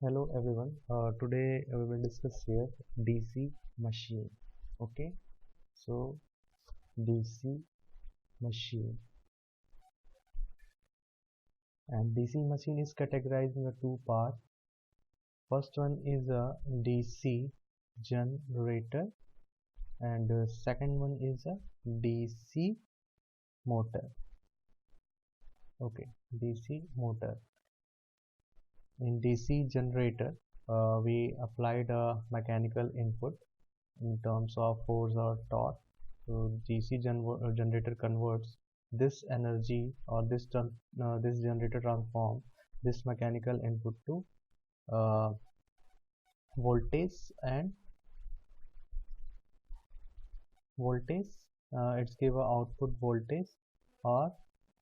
Hello everyone. Today we will discuss here DC machine. Okay, so DC machine and DC machine is categorized into two parts. First one is a DC generator and second one is a DC motor. Okay, DC motor. In DC generator, we applied a mechanical input in terms of force or torque. So generator converts this energy or this generator transform this mechanical input to uh, voltage and voltage. It's give a output voltage or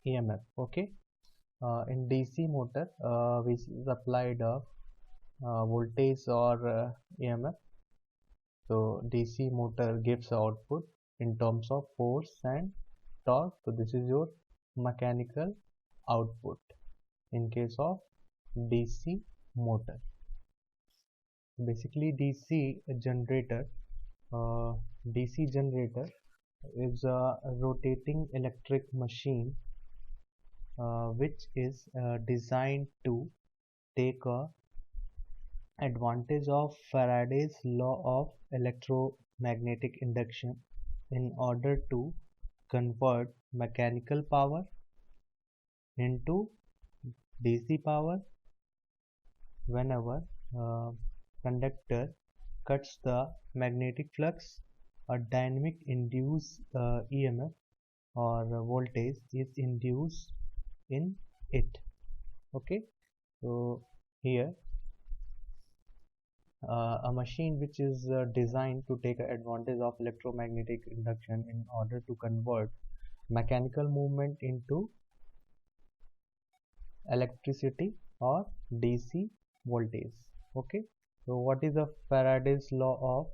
EMF. Okay. In DC motor, we supplied a voltage or EMF. So DC motor gives output in terms of force and torque. So this is your mechanical output in case of DC motor. Basically uh, DC generator is a rotating electric machine which is designed to take a advantage of Faraday's law of electromagnetic induction in order to convert mechanical power into DC power whenever a conductor cuts the magnetic flux. A dynamic induced EMF or voltage is induced in it. Okay, so here a machine which is designed to take advantage of electromagnetic induction in order to convert mechanical movement into electricity or DC voltage. Okay, so what is the Faraday's law of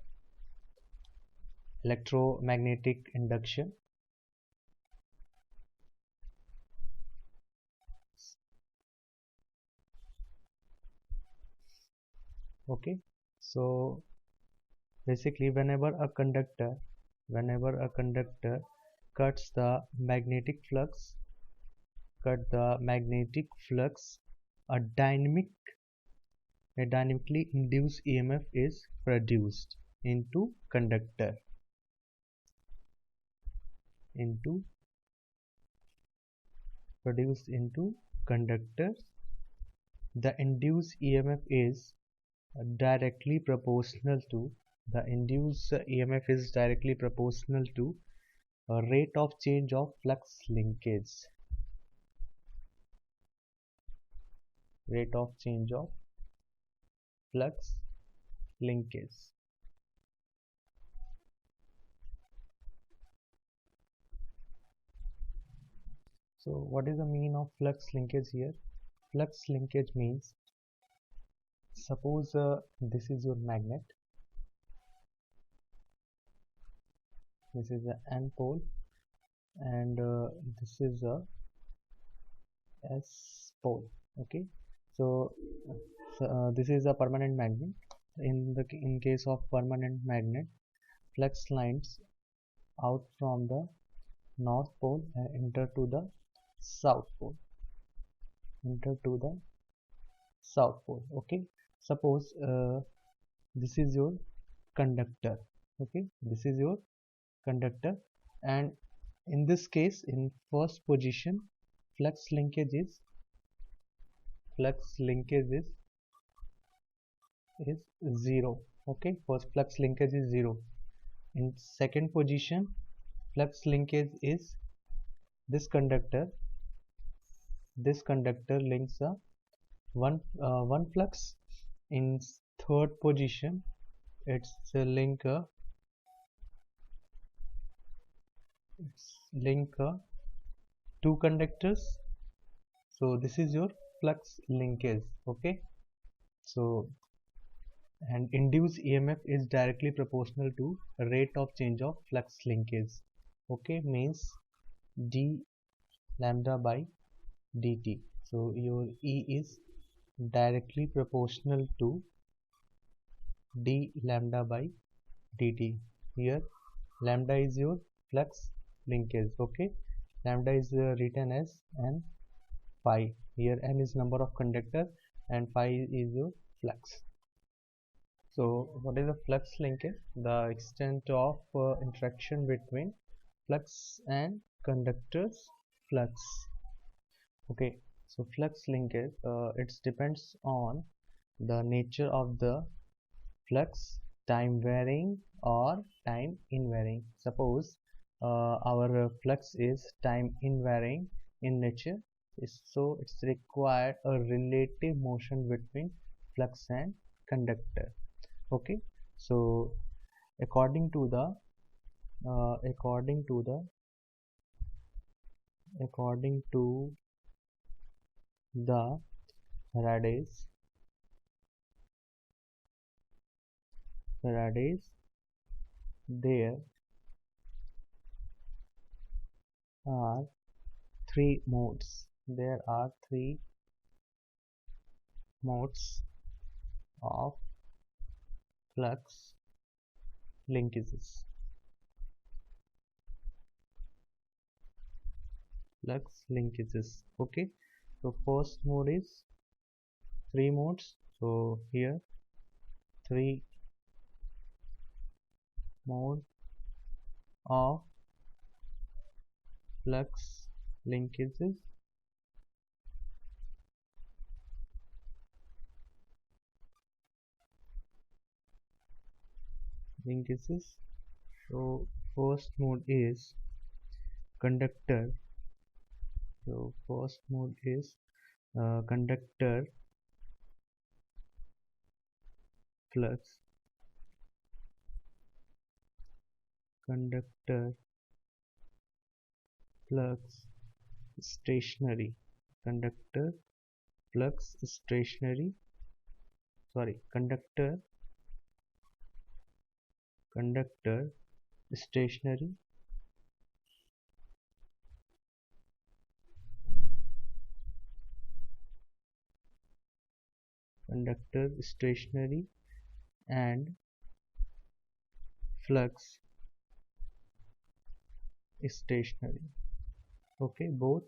electromagnetic induction? Okay, so basically whenever a conductor cuts the magnetic flux a dynamically induced EMF is produced into conductor. The induced EMF is directly proportional to a rate of change of flux linkage. Rate of change of flux linkage. So what is the meaning of flux linkage here? Flux linkage means, suppose this is your magnet, this is the N pole, and this is a S pole. Okay, so, this is a permanent magnet. In case of permanent magnet, flux lines out from the north pole and enter to the south pole. Okay, suppose this is your conductor. Okay, this is your conductor, and in this case, in first position, flux linkage is zero. Okay, first flux linkage is zero. In second position, flux linkage is this conductor links a one flux. In third position, it's link two conductors. So this is your flux linkage. Okay, so, and induced EMF is directly proportional to rate of change of flux linkage. Okay, means d lambda by dt. So your E is directly proportional to d lambda by dt. Here lambda is your flux linkage. Okay, lambda is written as n phi. Here n is number of conductor and phi is your flux. So what is the flux linkage? The extent of interaction between flux and conductor's flux. Okay, so flux linkage, it depends on the nature of the flux, time varying or time invariant. Suppose our flux is time invariant in nature, so it's required a relative motion between flux and conductor. Okay, so according to the according to the according to the Faraday's there are three modes. There are three modes of flux linkages. Okay, so first mode is three modes. So here three mode of flux linkages. So first mode is conductor. So first mode is conductor flux, conductor flux stationary, conductor flux stationary, sorry, conductor stationary, conductor stationary and flux stationary. Okay, both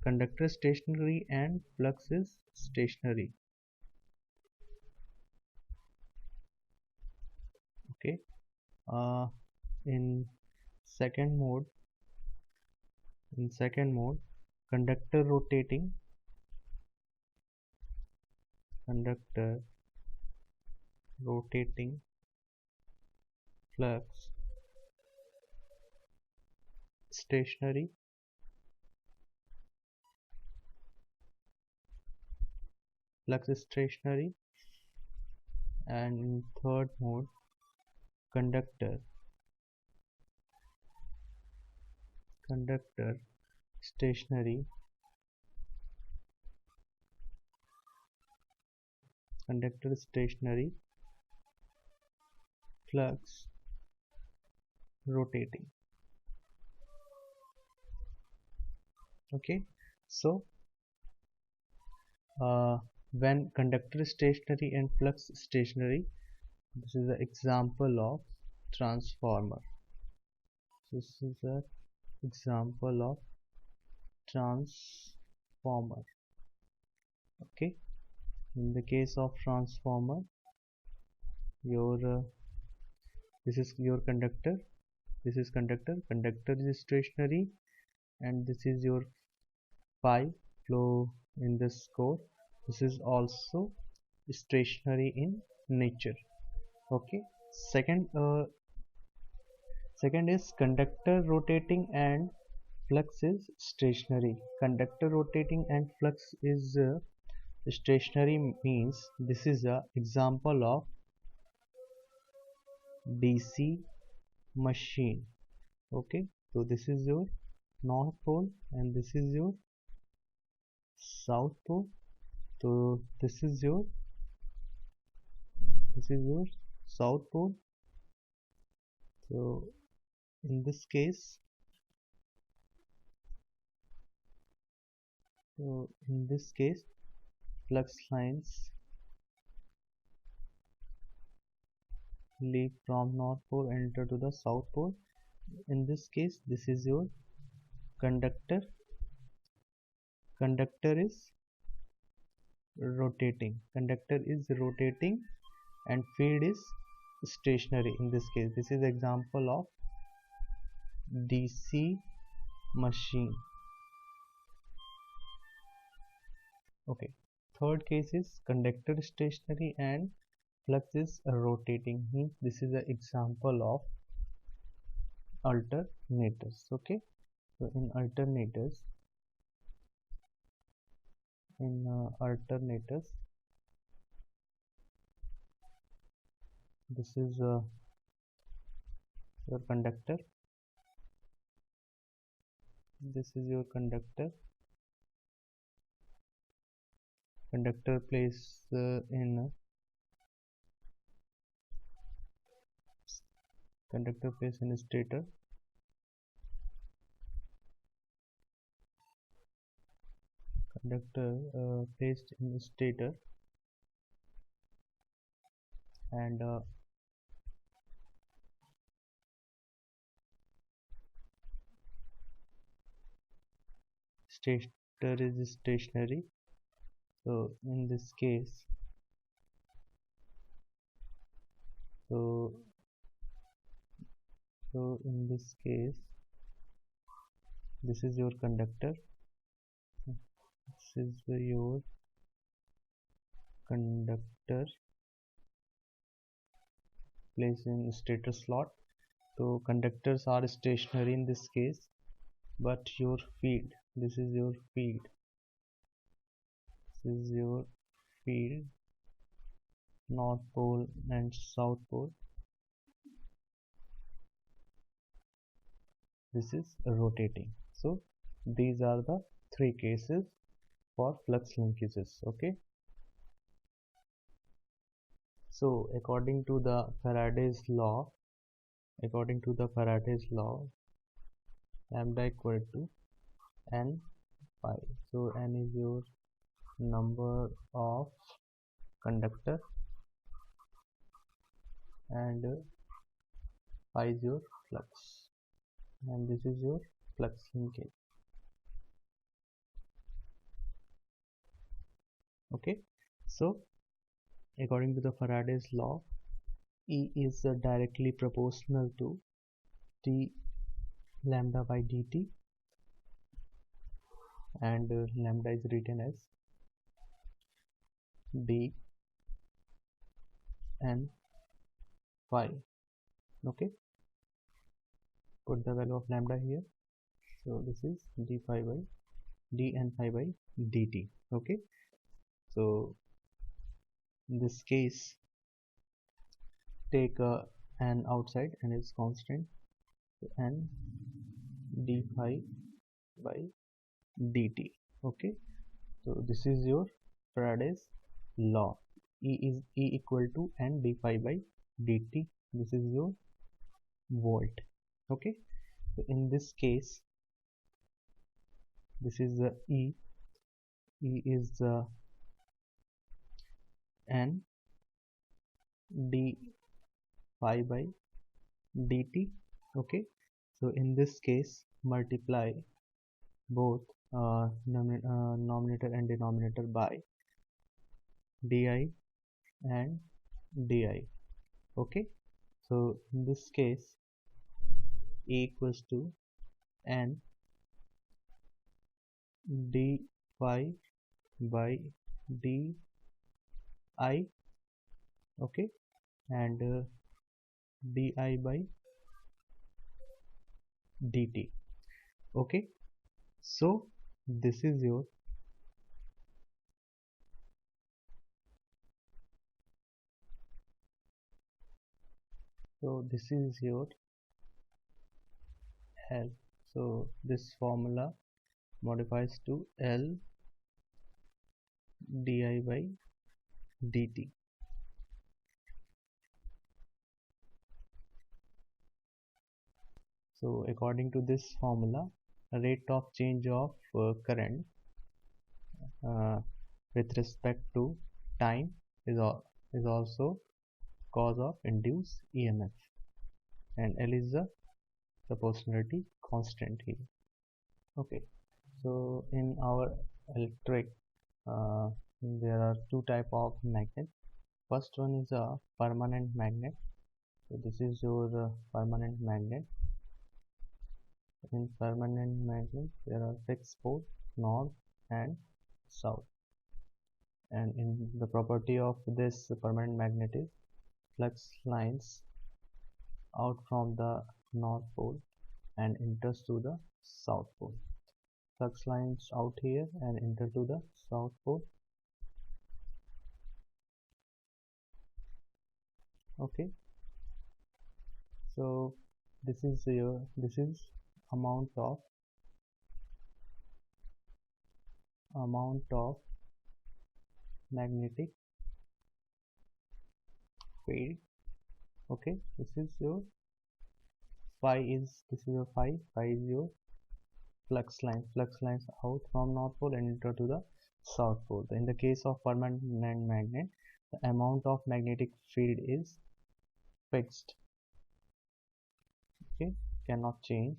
conductor stationary and flux is stationary. Okay, in second mode conductor rotating flux stationary, and in third mode conductor stationary, flux rotating. Okay, so when conductor stationary and flux stationary, this is the example of transformer. This is the example of transformer. Okay, in the case of transformer, your this is your conductor, conductor is stationary, and this is your phi flow in this core. This is also stationary in nature. Okay, second second is conductor rotating and flux is stationary. Conductor rotating and flux is stationary means this is a example of DC machine. Okay, so this is your north pole and this is your south pole. So this is your south pole. So in this case, flux lines leave from north pole and enter to the south pole. In this case, this is your conductor. Conductor is rotating. Conductor is rotating and field is stationary. In this case, this is example of DC machine. Okay. Third case is conductor stationary and flux is rotating. Means this is an example of alternators. Okay. So in alternators, this is your conductor. This is your conductor. Conductor placed in stator. Conductor placed in stator and stator is stationary. So in this case, so in this case, this is your conductor. This is your conductor placed in stator slot. So conductors are stationary in this case, but your field, this is your field. This is your field, north pole and south pole. This is rotating. So these are the three cases for flux linkages. Okay. So according to the Faraday's law, lambda equal to n pi. So n is your number of conductor and pi is your flux, and this is your flux linkage. Okay. So according to the Faraday's law, E is directly proportional to d lambda by dt, and lambda is written as d n pi. Okay, put the value of lambda here. So this is d n pi by dt. Okay, so in this case, take n outside and it's constant, so n d phi by dt. Okay, so this is your Faraday's law. E is equal to n d phi by dt. This is your volt. Okay, so in this case, this is the E is n d phi by dt. Okay, so in this case, multiply both numerator and denominator by di and di. Okay, so in this case, E equals to n d phi by di. Okay, and di by dt. Okay, so this is your L. So this formula modifies to L di by dt. So according to this formula, rate of change of current with respect to time is also cause of induced EMF, and L is the proportionality constant here. Okay, so in our electric, there are two type of magnet. First one is a permanent magnet. So this is your permanent magnet. In permanent magnet there are fixed pole, north and south, and in the property of this permanent magnet is flux lines out from the north pole and enters to the south pole. Flux lines out here and enter to the south pole. Okay, so this is amount of magnetic field. Okay, this is your phi is your flux lines out from north pole and enter to the south pole. In the case of permanent magnet, the amount of magnetic field is fixed. Okay, cannot change.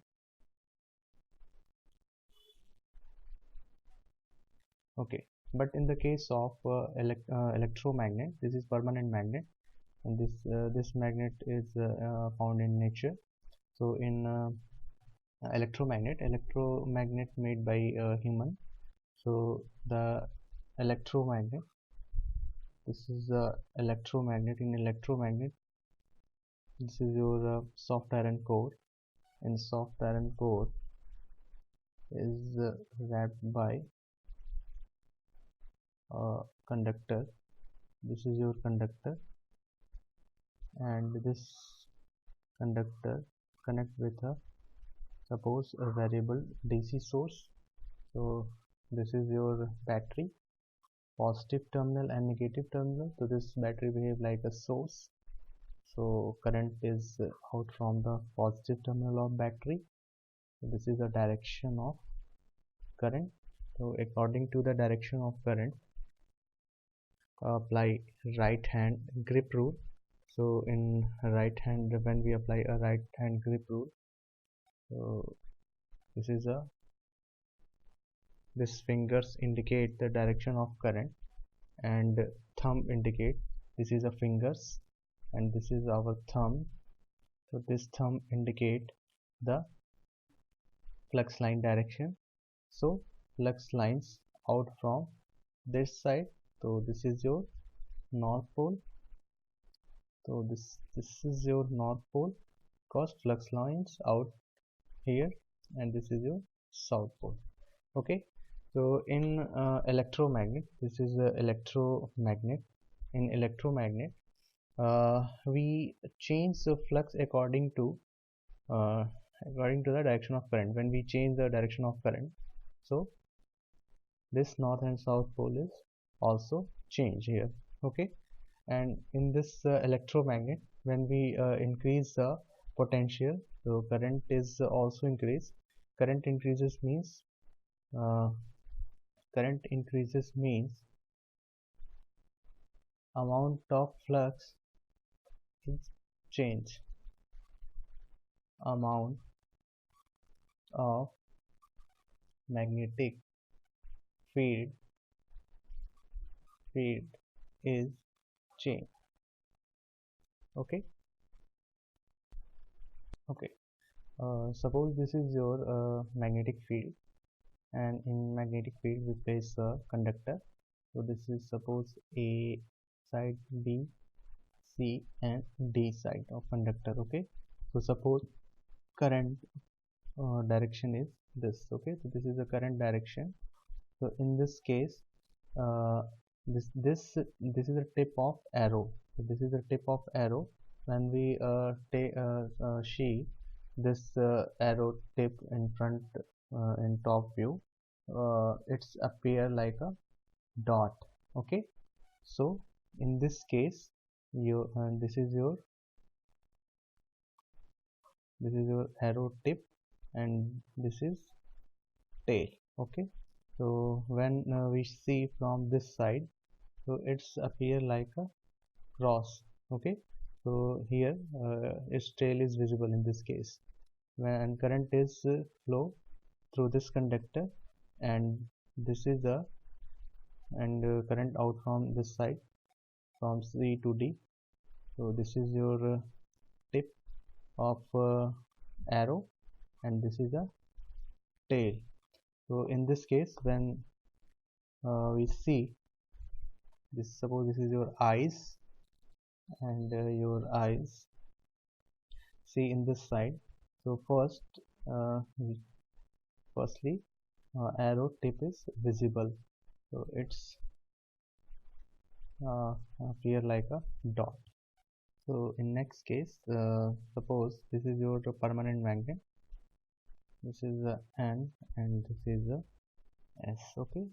Okay, but in the case of electromagnet, this is permanent magnet, and this magnet is found in nature. So in electromagnet made by human. So the electromagnet, this is the electromagnet. In electromagnet, this is your soft iron core, and soft iron core is wrapped by a conductor. This is your conductor, and this conductor connect with a, suppose, a variable DC source. So this is your battery, positive terminal and negative terminal. So this battery behave like a source. So current is out from the positive terminal of battery. So this is the direction of current. So according to the direction of current, apply right hand grip rule. So in right hand, when we apply a right hand grip rule, so this fingers indicate the direction of current, and thumb indicate, this is a fingers and this is our thumb. So this thumb indicate the flux line direction. So flux lines out from this side. So this is your north pole. So this is your north pole, cause flux lines out here, and this is your south pole. Okay, so in electromagnet, this is a electromagnet. In electromagnet, we change the flux according to the direction of current. When we change the direction of current, so this north and south pole is also change here. Okay, and in this electromagnet, when we increase the potential, so current is also increased. Current increases means amount of flux is change. Amount of magnetic field is change. Okay, suppose this is your magnetic field, and in magnetic field we place a conductor. So this is suppose A side, B, C and D side of conductor. Okay, so suppose current direction is this. Okay, so this is the current direction. So in this case, this is the tip of arrow. So this is the tip of arrow. When we see this arrow tip in front, in top view, it's appear like a dot. Okay, so in this case, this is your arrow tip, and this is tail. Okay, So when we see from this side, so it's appear like a cross. Okay, so here its tail is visible in this case when current is flow through this conductor, and this is the current out from this side from C to D. So this is your tip of arrow, and this is a tail. So in this case, when we see this, suppose this is your eyes, and your eyes see in this side. So firstly arrow tip is visible, so it's appear like a dot. So in next case, suppose this is your permanent magnet, this is a N and this is a S. Okay,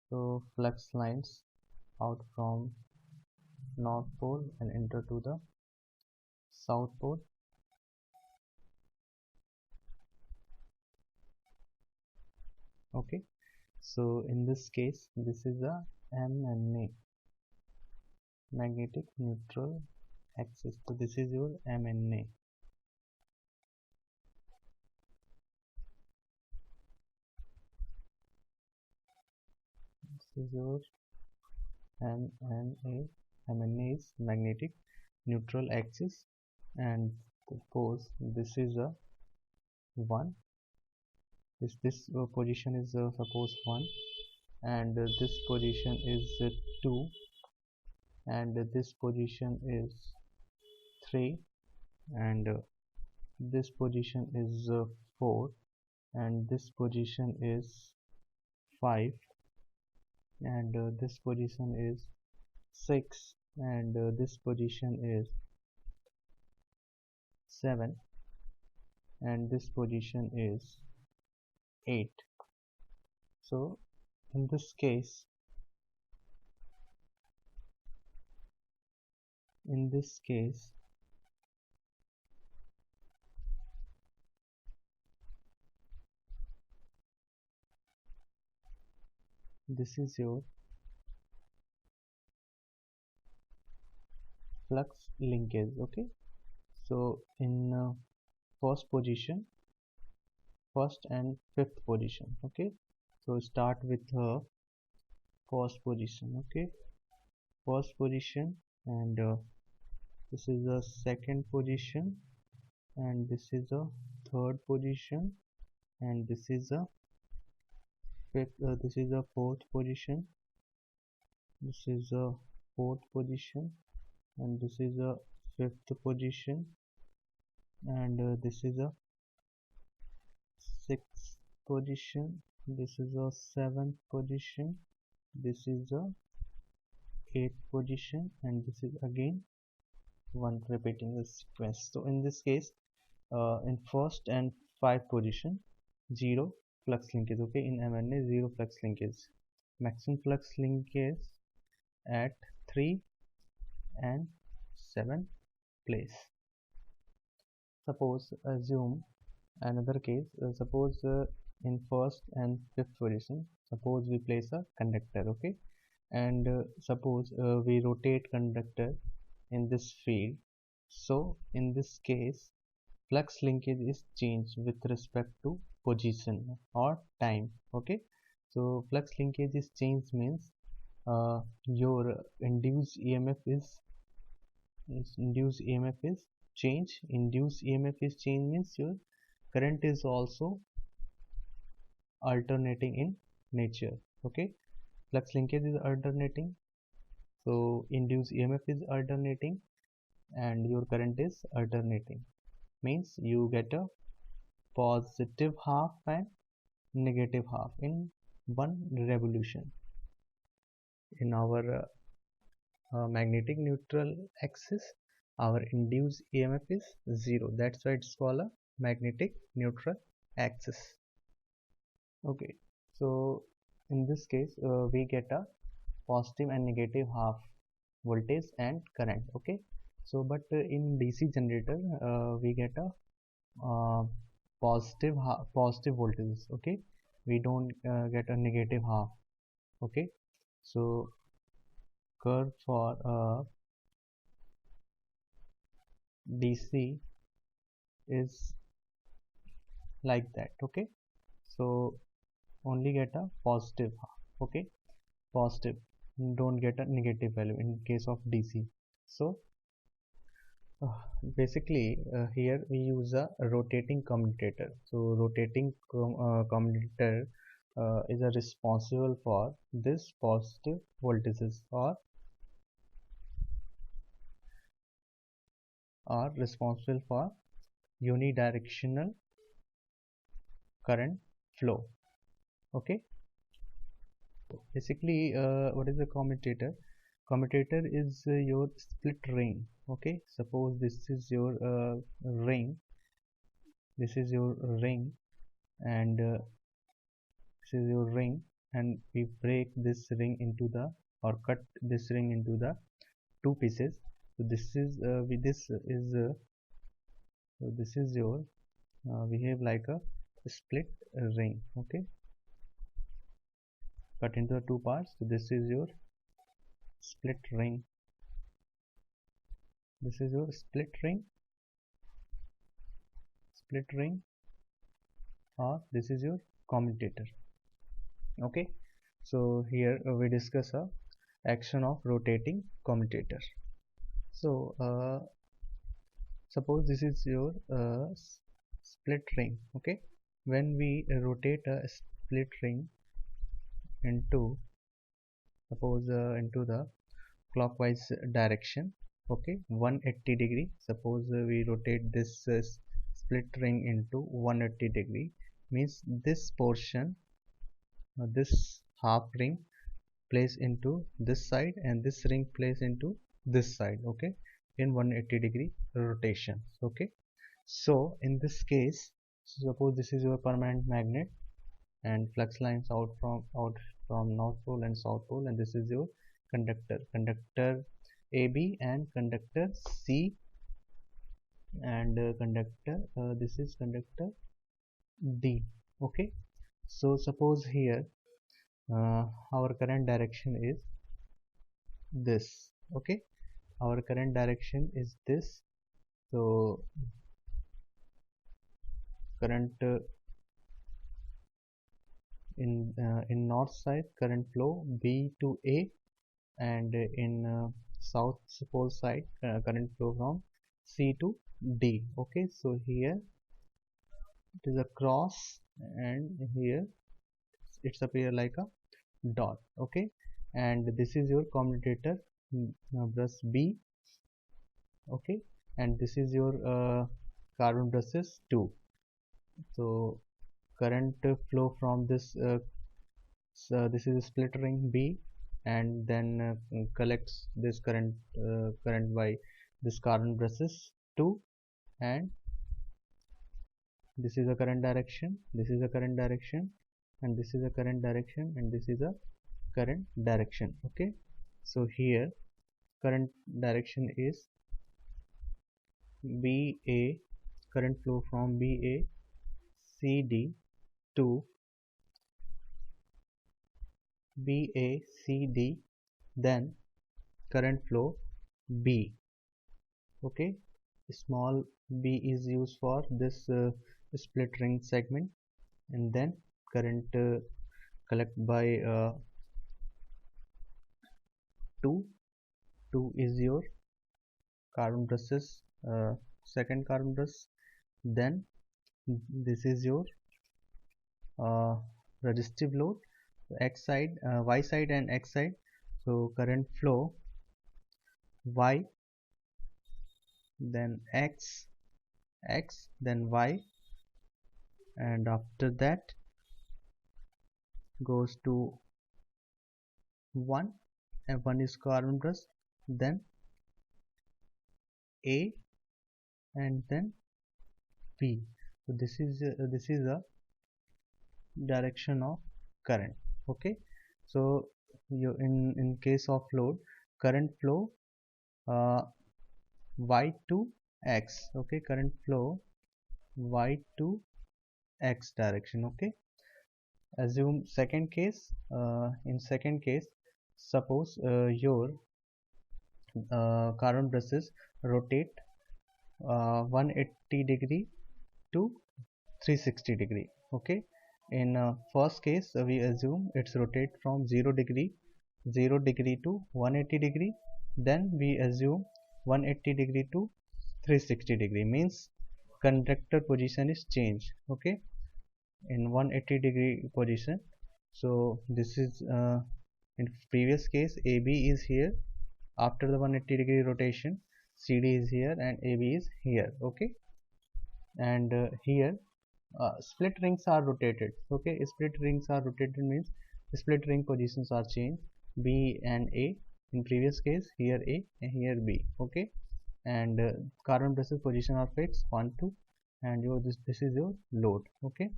so flux lines out from north pole and enter to the south pole. Okay, so in this case, this is a MNA, magnetic neutral axis. So this is your MNA. This is your MNA. MNA is magnetic neutral axis, and suppose this is a 1. This position is suppose 1, and this position is 2, and this position is 3, and this position is 4, and this position is 5, and this position is 6, and this position is 7, and this position is 8. So in this case, this is your flux linkage. Okay, so in first and fifth position. Okay, so start with first position. Okay, first position, and this is the second position, and this is the third position, and this is the this is the fourth position, this is the fourth position, and this is the fifth position, and this is the sixth position, this is the seventh position, this is the eighth position, and this is again one repeating the sequence. So in this case, in first and 5 position, 0 flux linkage. Okay, in MNA 0 flux linkage. Maximum flux linkage at 3 and 7 place. Suppose assume another case. Suppose in first and fifth position, suppose we place a conductor. Okay, and suppose we rotate conductor in this field. So in this case, flux linkage is changed with respect to position or time. Okay, so flux linkage is changed means your induced EMF is change. Induced EMF is change means your current is also alternating in nature. Okay, flux linkage is alternating, so induced EMF is alternating, and your current is alternating, means you get a positive half and negative half in one revolution. In our magnetic neutral axis, our induced EMF is 0. That's why it's called a magnetic neutral axis. Okay, so in this case we get a positive and negative half voltage and current. Okay, so but in DC generator we get a positive voltage. Okay, we don't get a negative half. Okay, so curve for DC is like that. Okay, so only get a positive half. Okay, positive, don't get a negative value in case of DC. So uh, basically here we use a rotating commutator. So rotating commutator is a responsible for this positive voltages, or are responsible for unidirectional current flow. Okay, basically what is a commutator? Commutator is your split ring. Okay, suppose this is your ring, this is your ring, and this is your ring, and we break this ring into the, or cut this ring into the two pieces. So this is with this is so this is your behave like a split ring. Okay, cut into the two parts. So this is your split ring, this is your split ring, or this is your commutator. Okay, so here we discuss a action of rotating commutator. So suppose this is your split ring. Okay, when we rotate a split ring into, suppose into the clockwise direction, okay, 180 degree, suppose we rotate this split ring into 180 degree, means this portion, this half ring place into this side, and this ring place into this side. Okay, in 180 degree rotation. Okay, so in this case, suppose this is your permanent magnet, and flux lines out from north pole and south pole, and this is your conductor AB, and conductor C, and conductor this is conductor D. Okay, so suppose here our current direction is this. Okay, our current direction is this. So current in north side, current flow B to A, and in south pole side, current flow from C to D. Okay, so here it is a cross, and here it's appear like a dot. Okay, and this is your commutator brush B. Okay, and this is your carbon brushes 2. So current flow from this so this is a split ring B, and then collects this current by this carbon brushes 2, and this is a current direction, this is a current direction, and this is a current direction, and this is a current direction. Okay, so here current direction is BA, current flow from BA CD to BACD, then current flow B. Okay, small b is used for this split ring segment, and then current collect by 2 is your carbon brushes, second carbon brush, then this is your resistive load, x side, y side, and x side. So current flow y, then x, then y, and after that goes to 1, and 1 is carbon brush, then A, and then B. So this is a direction of current. Okay, so you in case of load, current flow y to x. Okay, current flow y to x direction. Okay, assume second case. In second case, suppose your carbon brushes rotate 180 degree to 360 degree. Okay, in first case we assume it's rotate from 0 degree to 180 degree. Then we assume 180 degree to 360 degree, means conductor position is changed. Okay, in 180 degree position. So this is in previous case AB is here. After the 180 degree rotation, CD is here and AB is here. Okay, and here split rings are rotated. Okay, split rings are rotated means split ring positions are changed, B and A. In previous case, here A and here B. Okay, and carbon brushes position are fixed 1 2, and your this is your load. Okay,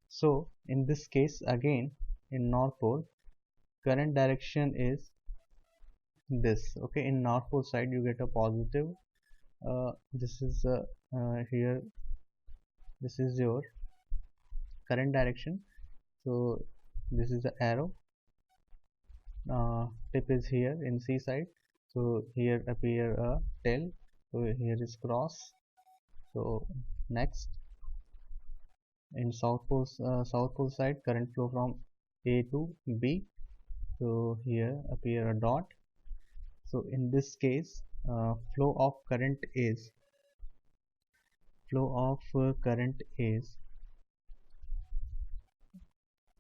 so in this case again, in north pole, current direction is this. Okay, in north pole side you get a positive. This is here, this is your current direction. So this is the arrow, tip is here in C side. So here appear a tail. So here is cross. So next, in south pole side, current flow from A to B. So here appear a dot. So in this case, flow of current is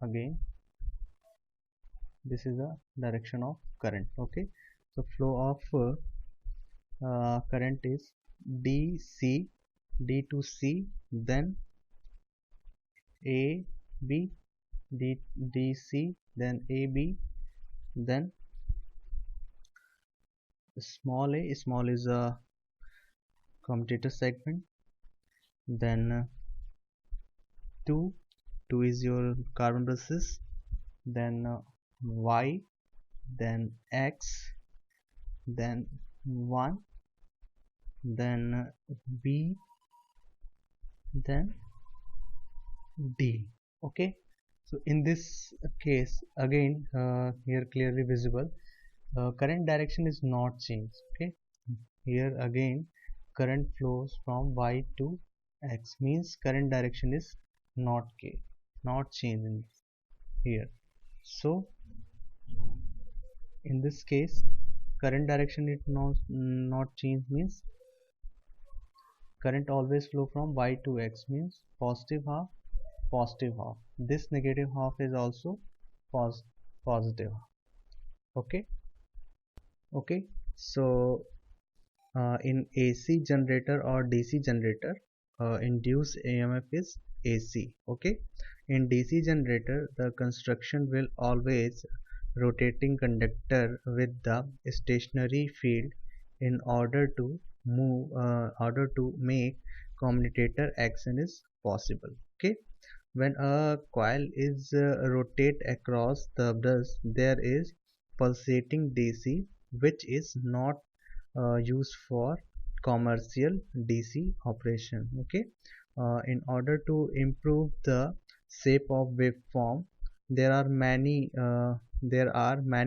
again, this is the direction of current. Okay, so flow of current is DC, D to C, then AB, DC, then AB, then small a, small is a commutator segment, then 2 is your carbon brushes, then Y, then X, then 1, then B, then D. Okay, so in this case again, here clearly visible, current direction is not changed. Okay, here again current flows from Y to X, means current direction is not changed here. So in this case, current direction is not changed, means current always flow from Y to X, means positive half, this negative half is also positive half. Okay, so in AC generator or DC generator, induced EMF is AC. Okay, in DC generator the construction will always rotating conductor with the stationary field in order to make commutator action is possible. Okay, when a coil is rotate across the brush, there is pulsating DC, which is not used for commercial DC operation. Okay, in order to improve the shape of waveform, there are many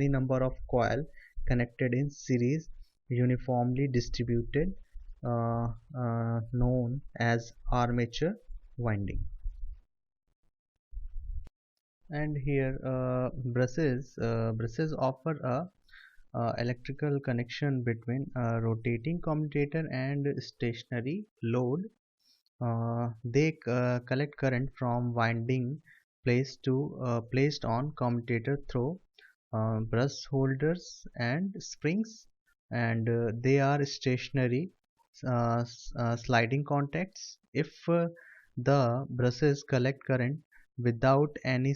number of coil connected in series, uniformly distributed, known as armature winding. And here brushes offer a electrical connection between rotating commutator and stationary load. They collect current from winding placed on commutator through brush holders and springs, and they are stationary sliding contacts. If the brushes collect current without any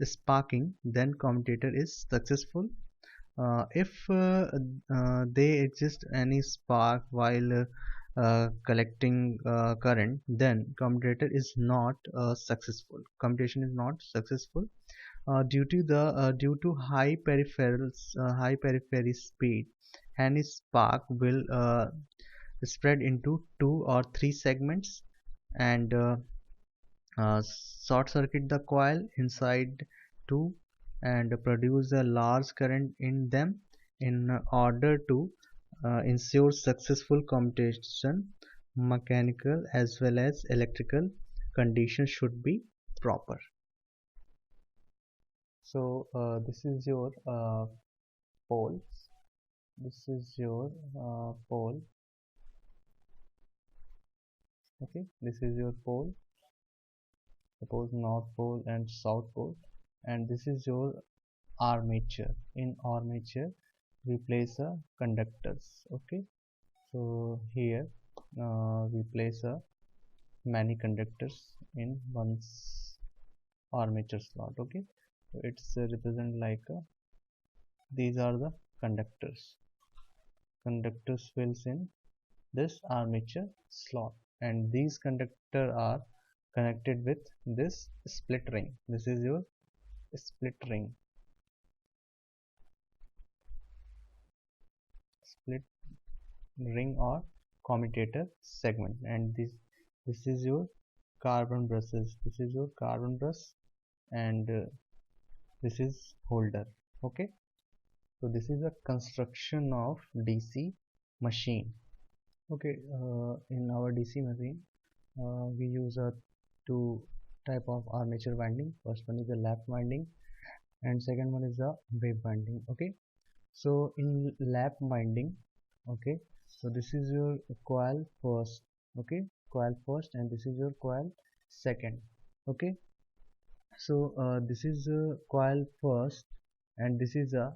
sparking, then commutator is successful. If they exist any spark while collecting current, then commutator is not successful. Commutation is not successful due to high peripheral speed. Any spark will spread into 2 or 3 segments, and short circuit the coil inside two and produce a large current in them in order to ensure successful commutation. Mechanical as well as electrical conditions should be proper. So this is your pole. This is your pole. Okay, this is your pole. Suppose north pole and south pole, and this is your armature. In armature we place a conductors. Okay, so here we place a many conductors in one armature slot. Okay, so it's represent like these are the conductors fills in this armature slot, and these conductor are connected with this split ring. This is your split ring, split ring or commutator segment, and this is your carbon brushes. This is your carbon brush, and this is holder. Okay, so this is a construction of DC machine. Okay, in our DC machine we use two type of armature winding. First one is the lap winding and second one is the wave winding. Okay, so in lap winding, okay, so this is your coil first. Okay, coil first, and this is your coil second. Okay, so this is coil first, and this is a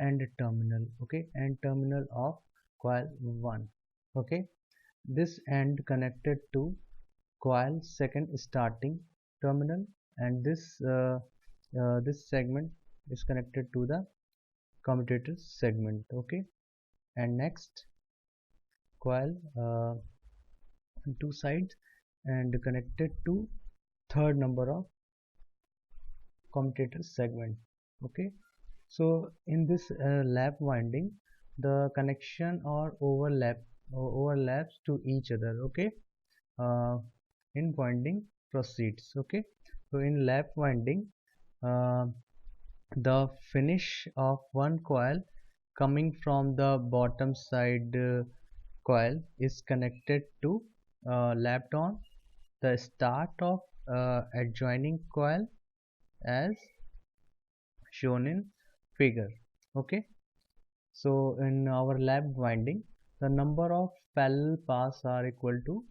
end terminal. Okay, end terminal of coil 1. Okay, this end connected to coil second starting terminal, and this segment is connected to the commutator segment. Okay, and next coil two sides and connected to third number of commutator segment. Okay, so in this lap winding the connection or overlaps to each other. Okay, uh, in winding proceeds. Okay, so in lap winding uh, the finish of one coil coming from the bottom side coil is connected to lapped on the start of adjoining coil as shown in figure. Okay, so in our lap winding the number of parallel paths are equal to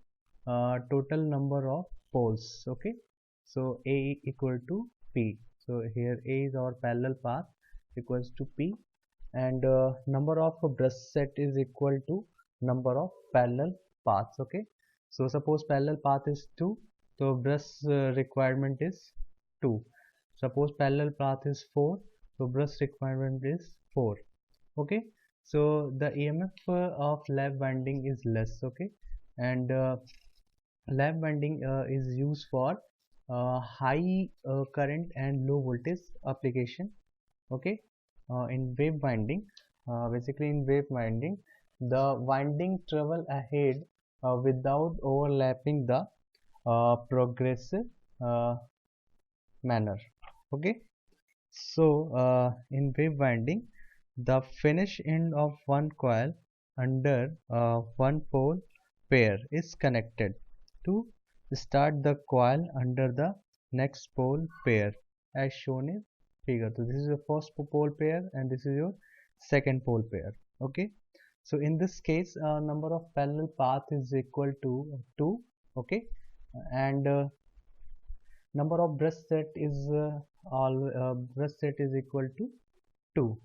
total number of poles. Okay, so A equal to P. So here A is our parallel path equals to P, and number of brush set is equal to number of parallel paths. Okay, so suppose parallel path is 2, so brush requirement is 2. Suppose parallel path is 4, so brush requirement is 4. Okay, so the EMF of lap winding is less. Okay, and lap winding is used for high current and low voltage application. Okay, in wave winding, basically in wave winding the winding travel ahead without overlapping the progressive uh, manner. Okay, so in wave winding the finish end of one coil under one pole pair is connected to start the coil under the next pole pair as shown in figure. So this is your first pole pair and this is your second pole pair. Okay, so in this case number of parallel path is equal to 2. Okay, and number of brush set is all brush set is equal to 2.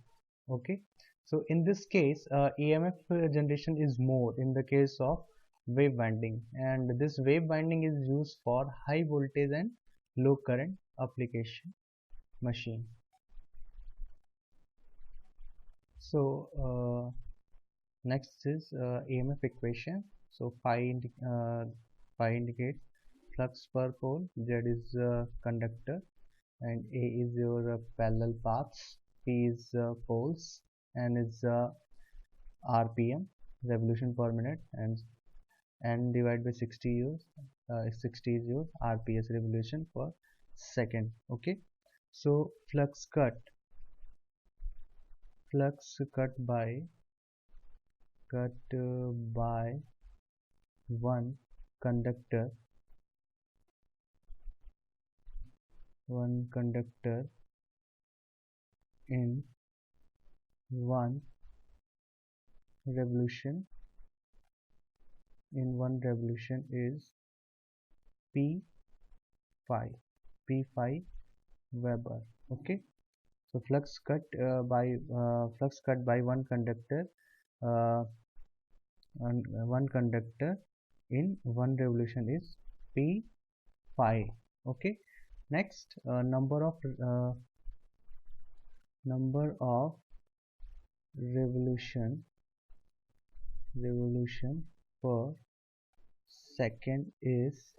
Okay, so in this case EMF generation is more in the case of wave winding, and this wave winding is used for high voltage and low current application machine. So next is EMF equation. So phi indicates flux per pole, Z is conductor, and A is your parallel paths, P is poles, N is RPM revolution per minute, and and divide by 60 years. 60 is your rps, revolution per second. Okay, so flux cut by one conductor in one revolution is p phi Weber. Okay, so flux cut by one conductor uh, in one revolution is p phi. Okay, next, number of revolution per second is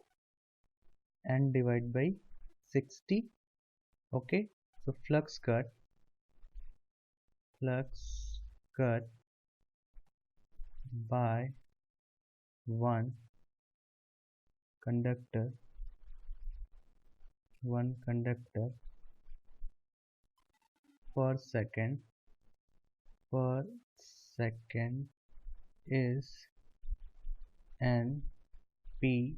n divided by 60. Okay, so flux cut by one conductor per second is n p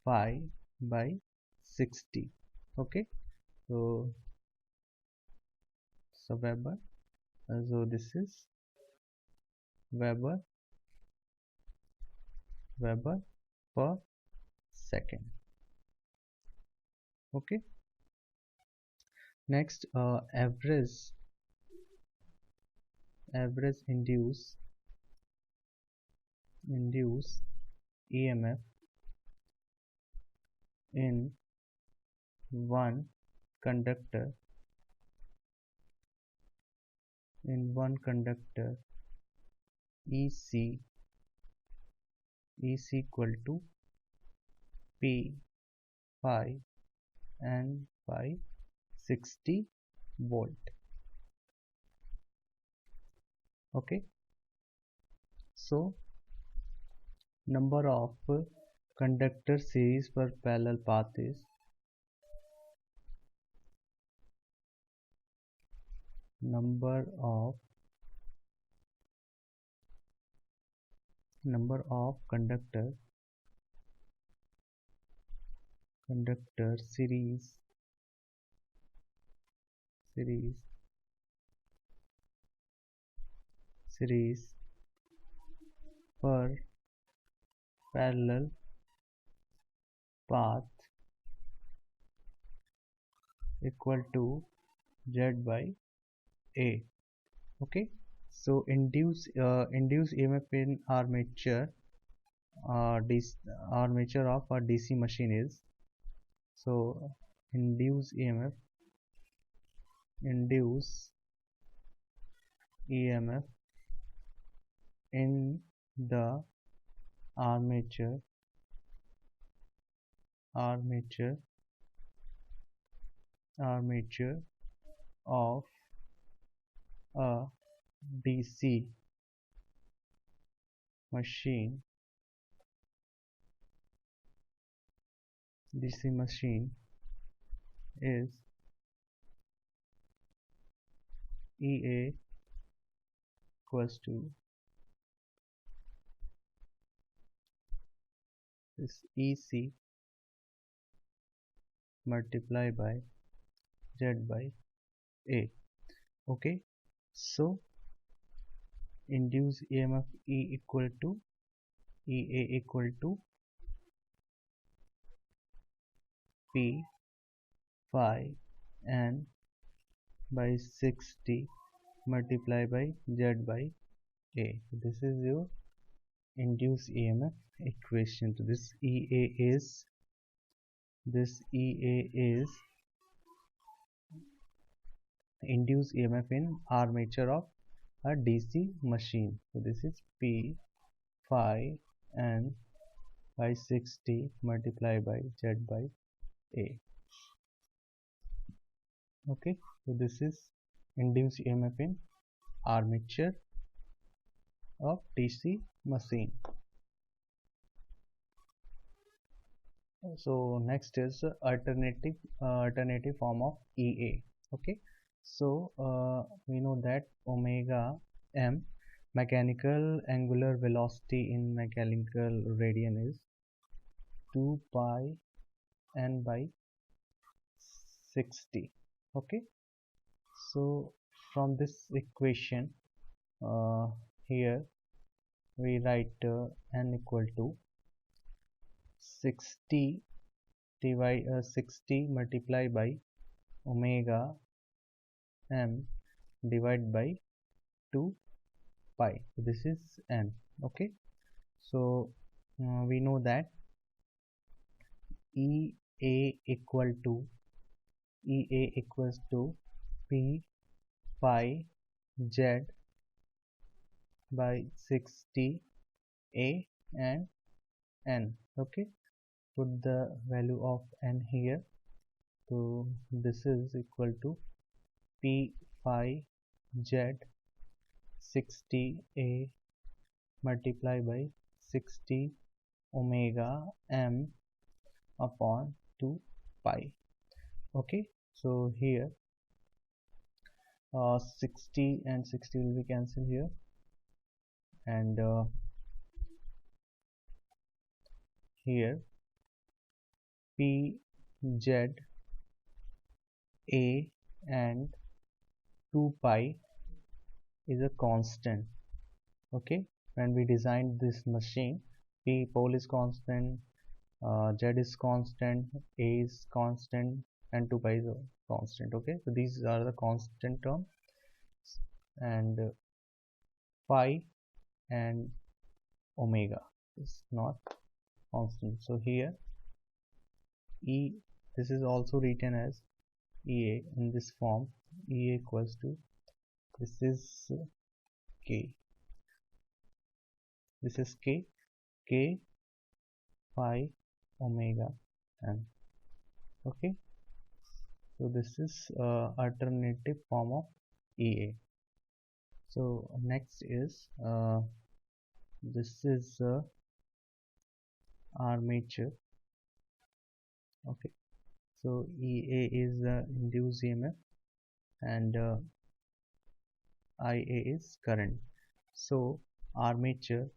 phi by 60. Okay, so Weber, so this is Weber per second. Okay, next, average induce EMF in one conductor EC is equal to P phi and by 60 volt. Okay, so number of conductor series per parallel path is number of conductor series per parallel path equal to Z by A. Okay, so induce EMF in armature of a DC machine is, so induce EMF in the armature of a DC machine is EA equals to this EC multiplied by Z by A. Okay, so induced EMF EA equal to P phi and by 60 multiplied by Z by A. This is your induced EMF equation. So this EA is induced EMF in armature of a DC machine. So this is P phi and by 60 multiplied by Z by A. Okay, so this is induced EMF in armature of DC machine. So next is alternative form of EA. Okay, so we know that omega m, mechanical angular velocity in mechanical radian, is 2 pi n by 60. Okay, so from this equation, uh, here we write n equal to 60 60 multiplied by omega m divided by 2 pi. So this is n. Okay, so we know that EA equal to EA equals to P pi Z by 60 A and n. Okay, put the value of n here. So this is equal to P phi Z 60 A multiplied by 60 omega m upon 2 pi. Okay, so here 60 and 60 will be cancelled here, and here P Z A and 2 pi is a constant. Okay, when we designed this machine, P pole is constant, Z is constant, A is constant, and 2 pi is a constant. Okay, so these are the constant term, and pi and omega is not constant. So here E, this is also written as EA in this form. EA equals to, this is K, this is K pi omega m. Okay, so this is alternative form of EA. So next is this is armature. Okay, so EA is induced EMF, and IA is current. So armature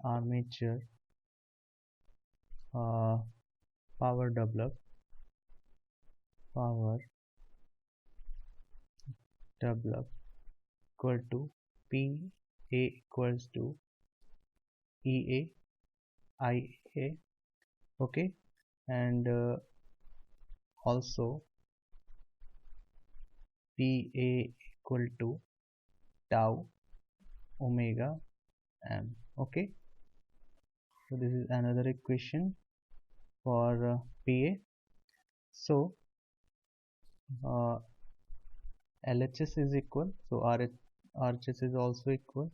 power develop equal to PA equals to EA IA. Okay, and also PA equal to tau omega m. Okay, so this is another equation for PA. So LHS is equal, so RHS is also equal.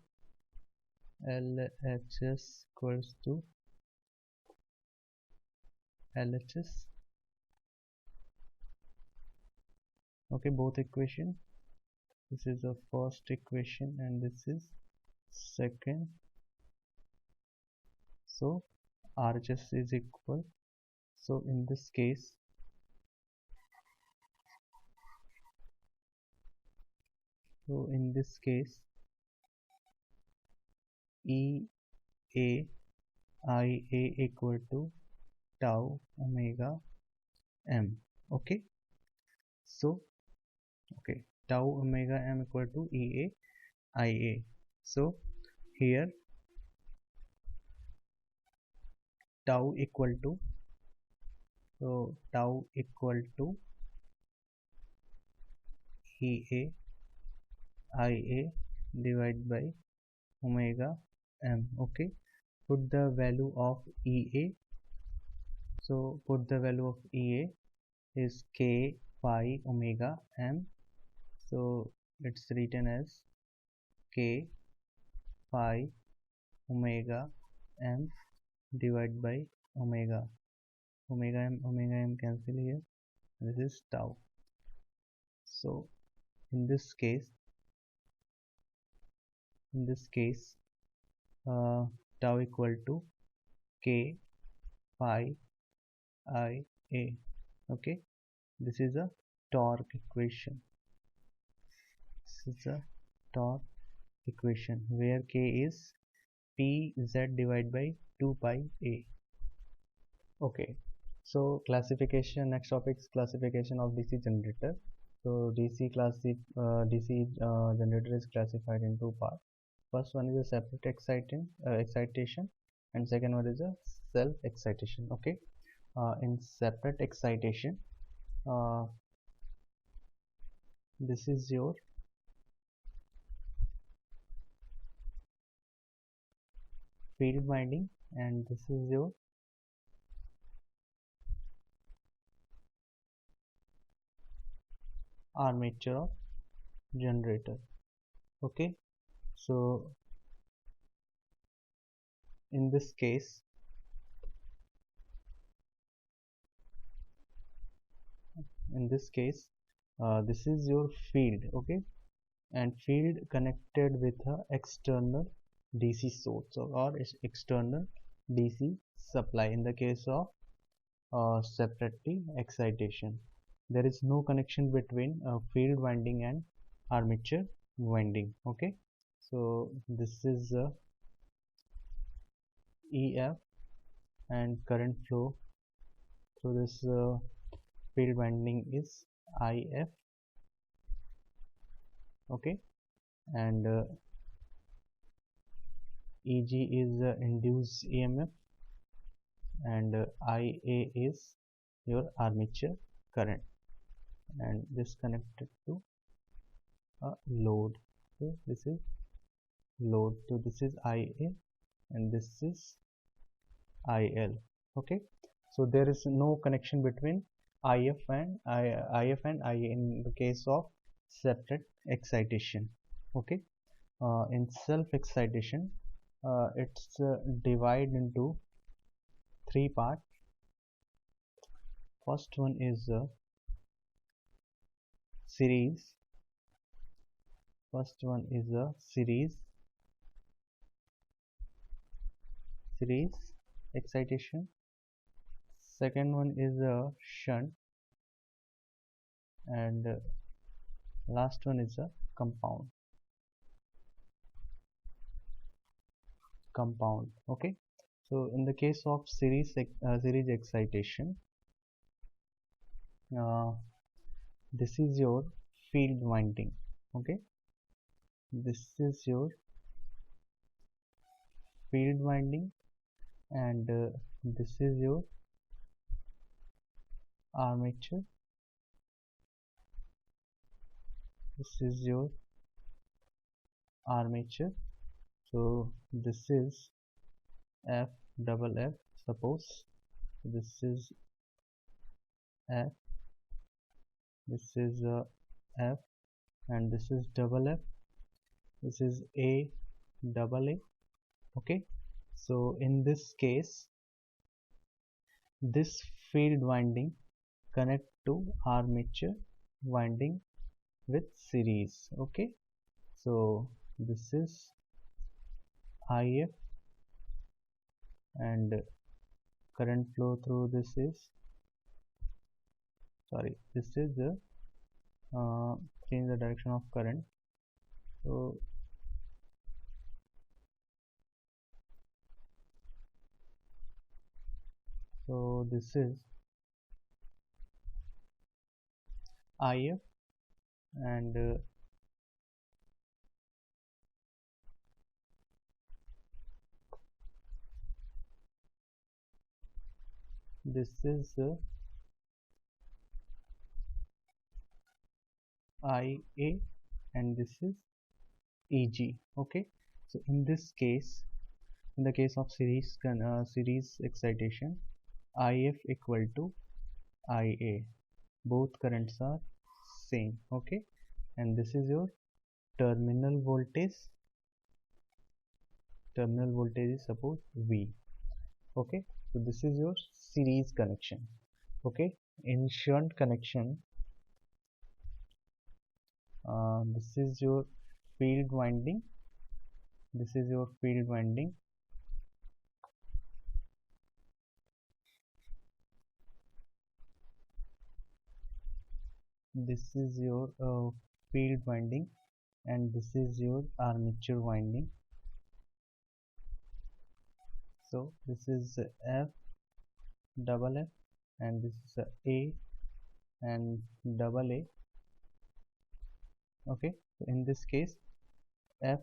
LHS equals to LHS. Okay, both equation. This is the first equation and this is second. So RHS is equal. So in this case, EA IA equal to tau omega m. Okay, so okay, tau omega m equal to EA IA. So here tau equal to, so tau equal to EA IA divided by omega m. Okay, put the value of EA. So put the value of EA is K pi omega m. So it's written as K pi omega m divided by omega m cancel here. This is tau. So in this case tau equal to K pi I A. Okay, this is a torque equation. This is a torque equation where K is Pz divided by 2 pi A. Okay, so classification, next topic is classification of DC generator. So DC generator is classified in two parts. First one is a separate excitation, and second one is a self excitation. Okay, in separate excitation, uh, this is your field winding, and this is your armature of generator. Okay, so in this case, this is your field. Okay, and field connected with a external DC source or external DC supply. In the case of separately excitation, there is no connection between field winding and armature winding. Okay, so this is EF, and current flow through this field winding is IF. Okay, and EG is induced EMF, and IA is your armature current, and this connected to a load. Okay, this is load, so this is IA and this is IL. Okay, so there is no connection between IF and IA in the case of separate excitation. Okay, in self excitation, it's divided into three parts. First one is series. First one is a series excitation. Second one is a shunt, and last one is a compound. Okay, so in the case of series excitation, this is your field winding. Okay, this is your field winding, and this is your armature. This is your armature. So this is F double F. Suppose this is F, this is F, and this is double F. This is A double A. Okay, so in this case, this field winding connect to armature winding with series. Okay, so this is IF, and current flow through this is, sorry, this is the change the direction of current. So this is IF, and this is IA, and this is EG. Okay, so in this case, in the case of series excitation, IF equal to IA, both currents are same. Okay, and this is your terminal voltage. Terminal voltage is suppose V. Okay, so this is your series connection. Okay, in shunt connection, this is your field winding. This is your field winding, this is your field winding, and this is your armature winding. So this is F, double F, and this is A and double A. Okay, so in this case F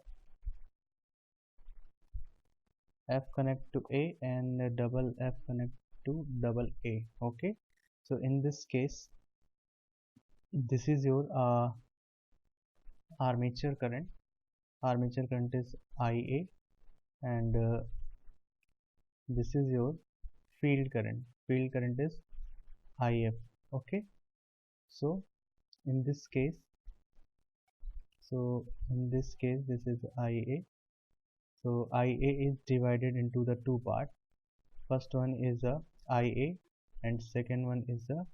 connect to A and double F connect to double A. Okay, so in this case this is your armature current. Armature current is IA, and this is your field current. Field current is IF. Okay, so in this case this is IA. So IA is divided into the two parts. First one is a IA and second one is a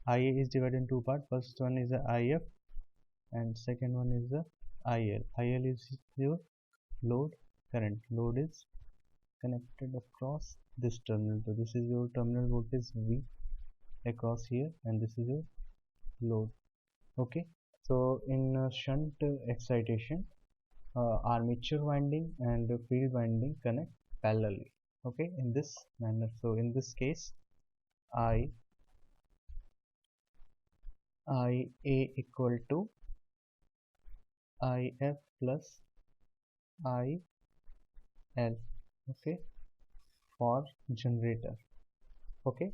IA is divided in two parts. First one is a IF and second one is a IL. IL is your load current. Load is connected across this terminal. So this is your terminal voltage V across here, and this is your load. Okay, so in shunt excitation, armature winding and field winding connect parallelly. Okay, in this manner. So in this case IA equal to IF plus IL. Okay, for generator. Okay,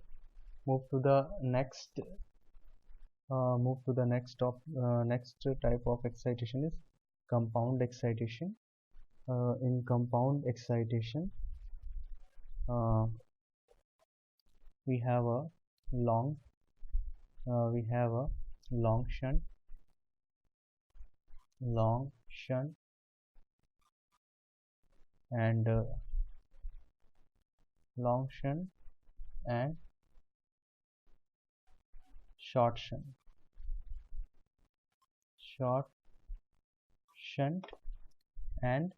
move to the next next type of excitation is compound excitation. In compound excitation, uh, we have a long long shunt and long shunt and short shunt and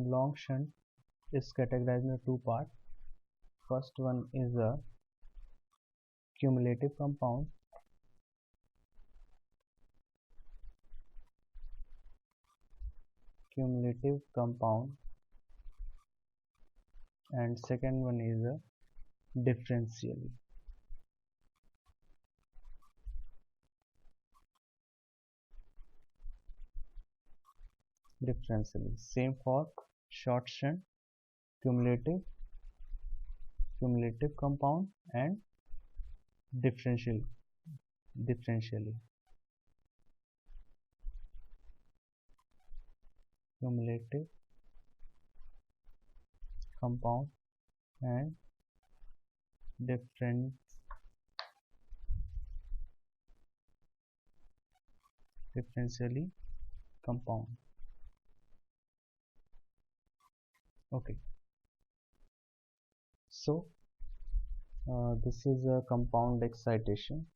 long shunt is categorized into two parts. First one is a cumulative compound, and second one is a differentially. Same for short shunt, cumulative compound and differentially. Cumulative compound and differentially compound. Okay, so this is a compound excitation.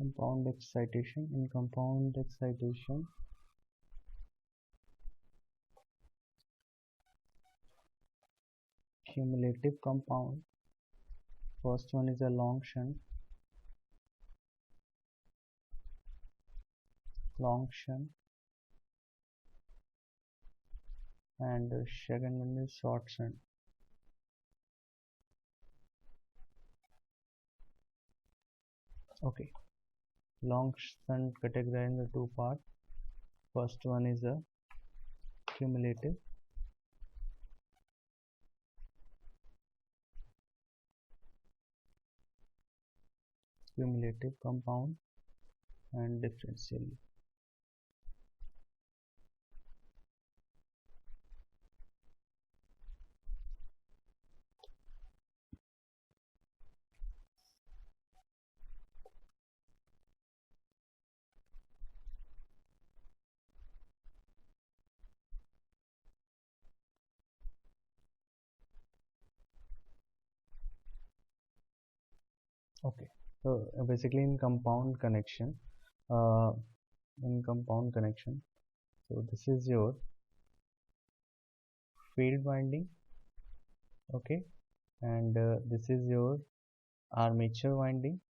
In compound excitation, cumulative compound. First one is a long shunt and the second one is short shunt. Okay, long shunt categorized into two parts. First one is a cumulative compound and differentially. Okay, so basically uh, in compound connection, so this is your field winding, okay, and this is your armature winding.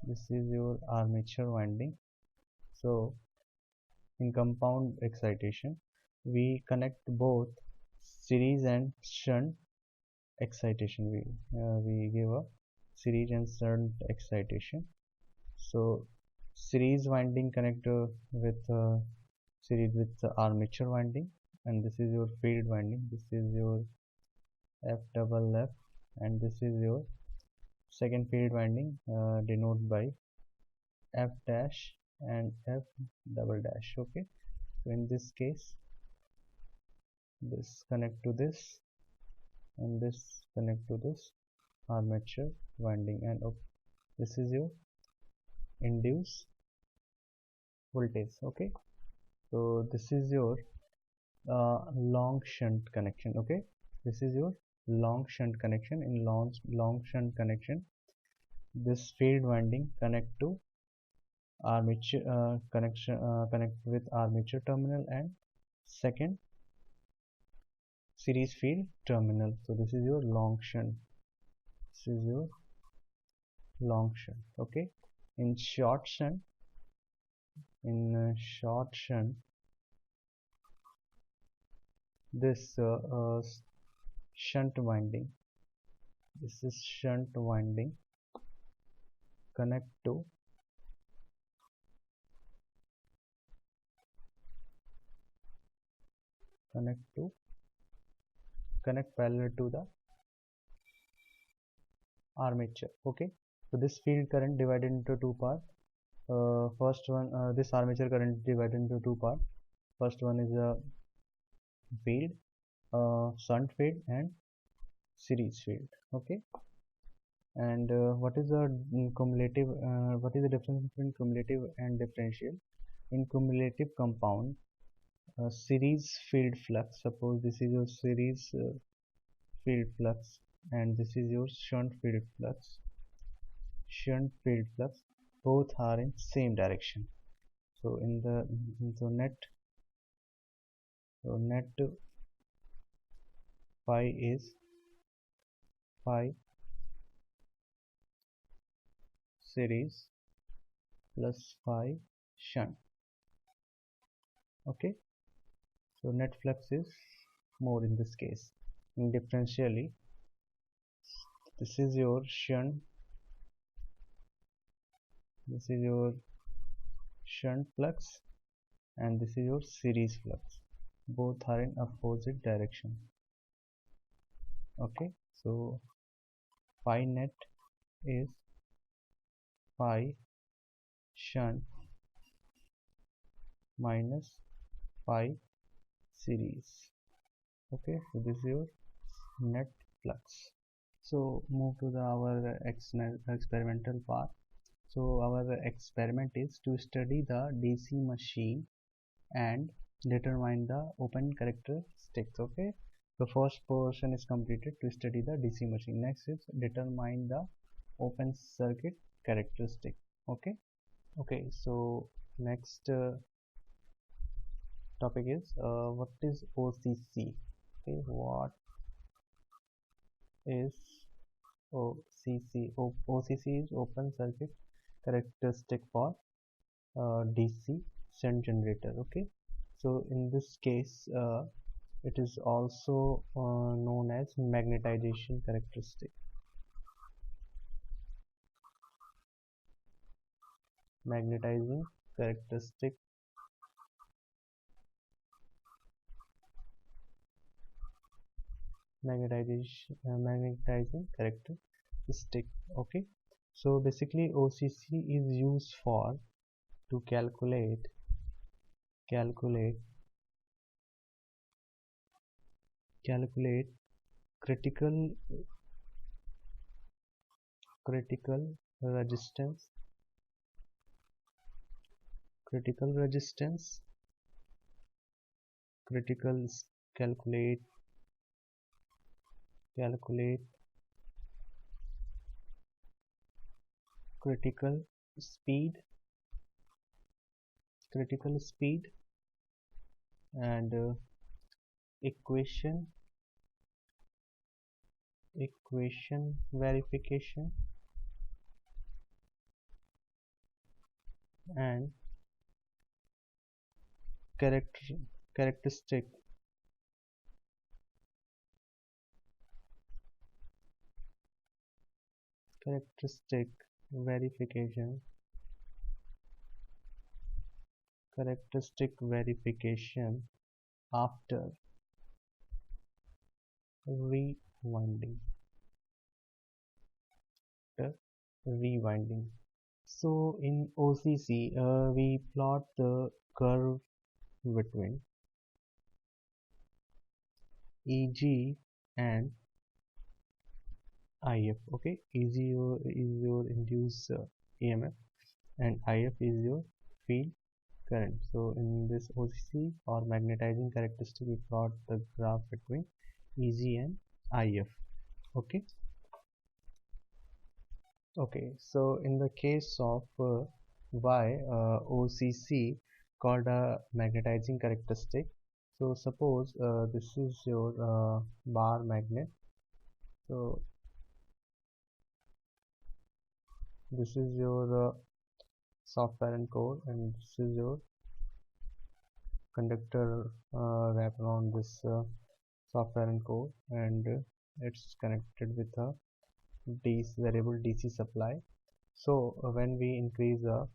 This is your armature winding. So in compound excitation, we connect both series and shunt excitation. We give a series and shunt excitation. So series winding connect with series with armature winding, and this is your field winding. This is your F double F, and this is your second field winding, denoted by F dash and F double dash. Okay, so in this case, this connect to this, and this connect to this armature winding, and this is your induced voltage. Okay, so this is your long shunt connection. Okay, this is your long shunt connection. In long shunt connection, this field winding connect to armature connect with armature terminal and second series field terminal. So this is your long shunt. This is your long shunt. Okay, in short shunt, short shunt, this shunt winding, this is shunt winding connect to connect to connect parallel to the armature. Okay, so this field current divided into two parts. First one, this armature current divided into two parts. First one is a field, shunt field and series field. Okay, and what is the cumulative? What is the difference between cumulative and differential? In cumulative compound, series field flux. Suppose this is your series field flux, and this is your shunt field flux. Shunt field flux, both are in same direction. So in the so net phi is phi series plus phi shunt. Okay, so net flux is more in this case. In differentially, this is your shunt, this is your shunt flux, and this is your series flux. Both are in opposite direction. Okay, so phi net is phi shunt minus phi series. Okay, so this is your net flux. So move to our experimental part. So our experiment is to study the DC machine and determine the open characteristics. Okay, the first portion is completed to study the DC machine. Next is determine the open circuit characteristic. Okay, so next topic is what is OCC. Okay, what is OCC? OCC is open circuit characteristic for DC shunt generator. Okay, so in this case it is also known as magnetization characteristic. Magnetizing characteristic, magnetizing characteristic. Okay, so basically OCC is used for to calculate calculate critical critical resistance critical resistance critical calculate critical speed, and equation verification, and character characteristic characteristic verification after rewinding after rewinding. So in OCC, we plot the curve between EG and IF. Okay, EG is your induced EMF, and IF is your field current. So in this OCC or magnetizing characteristic, we plot the graph between EG and IF. Okay. Okay, so in the case of OCC, called a magnetizing characteristic. So suppose this is your bar magnet. So this is your soft parent core, and this is your conductor wrap around this soft parent core, and it's connected with a variable DC supply. So when we increase the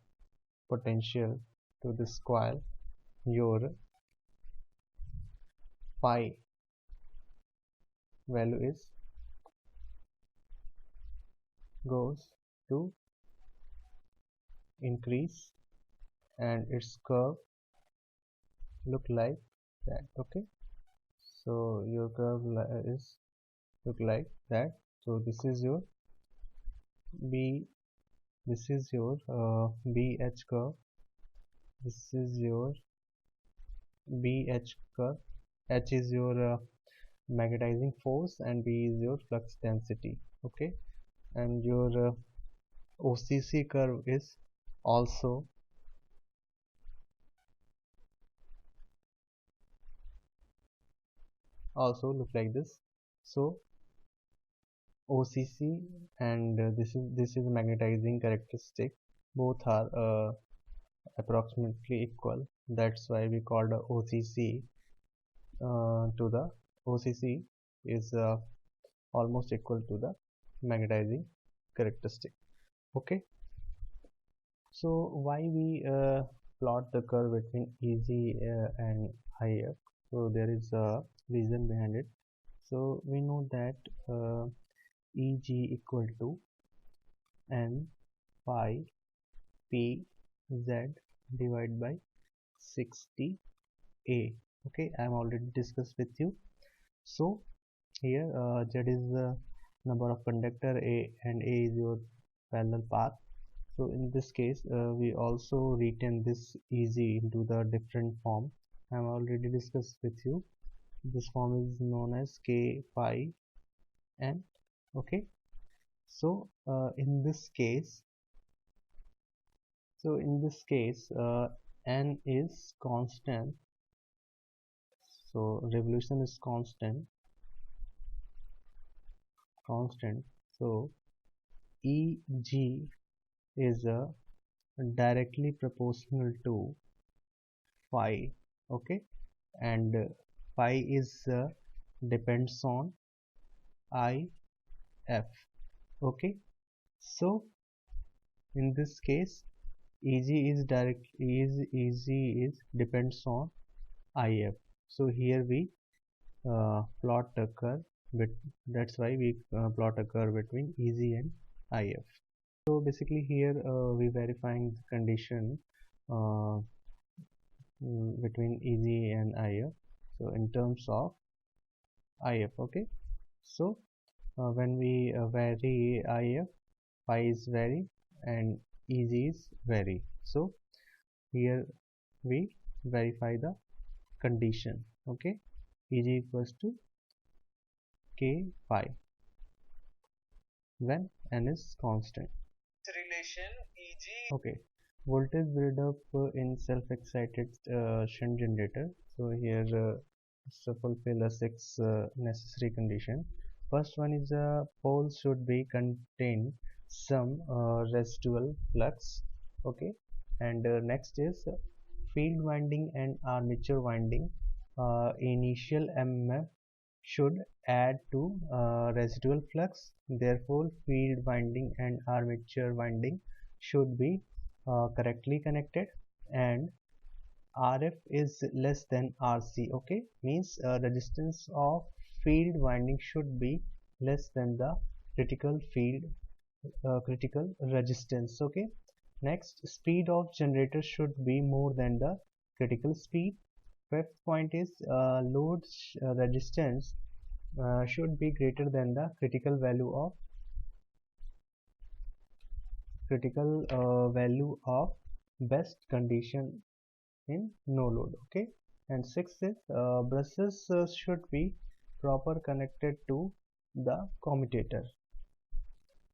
potential to this coil, your phi value is goes to increase, and its curve look like that. Okay, so your curve is look like that. So this is your B, this is your BH curve, this is your BH curve. H is your magnetizing force, and B is your flux density. Okay, and your OCC curve is also look like this. So OCC and this is magnetizing characteristic, both are approximately equal. That's why we called OCC to the OCC is almost equal to the magnetizing characteristic. Okay, so why we plot the curve between EG and IF? So there is a reason behind it. So we know that EG equal to N pi P Z divided by 60 A. Okay, I am already discussed with you. So here Z is the number of conductor A, and A is your parallel path. So in this case we also retain this EG into the different form. I have already discussed with you. This form is known as K pi N. Okay, so in this case N is constant, so revolution is constant. So EG is directly proportional to phi. Okay, and phi is depends on IF. Okay, so in this case EG is depends on IF. So here we plot a curve, but that's why we plot a curve between EG and IF. So basically here we verifying the condition uh, between EG and IF. So in terms of IF. Okay, so when we vary IF, phi is vary and EG is vary. So here we verify the condition. Okay, EG equals to K pi when N is constant. Okay, voltage build up in self-excited shunt generator. So here to fulfill the six necessary condition. First one is pole should be contain some residual flux. Okay, and next is field winding and armature winding. Initial MMF should add to residual flux. Therefore, field winding and armature winding should be correctly connected, and RF is less than RC. Okay, means resistance of field winding should be less than the critical resistance. Okay, next, speed of generator should be more than the critical speed. Fifth point is load resistance should be greater than the critical value of best condition in no load. Okay, and sixth is brushes should be proper connected to the commutator.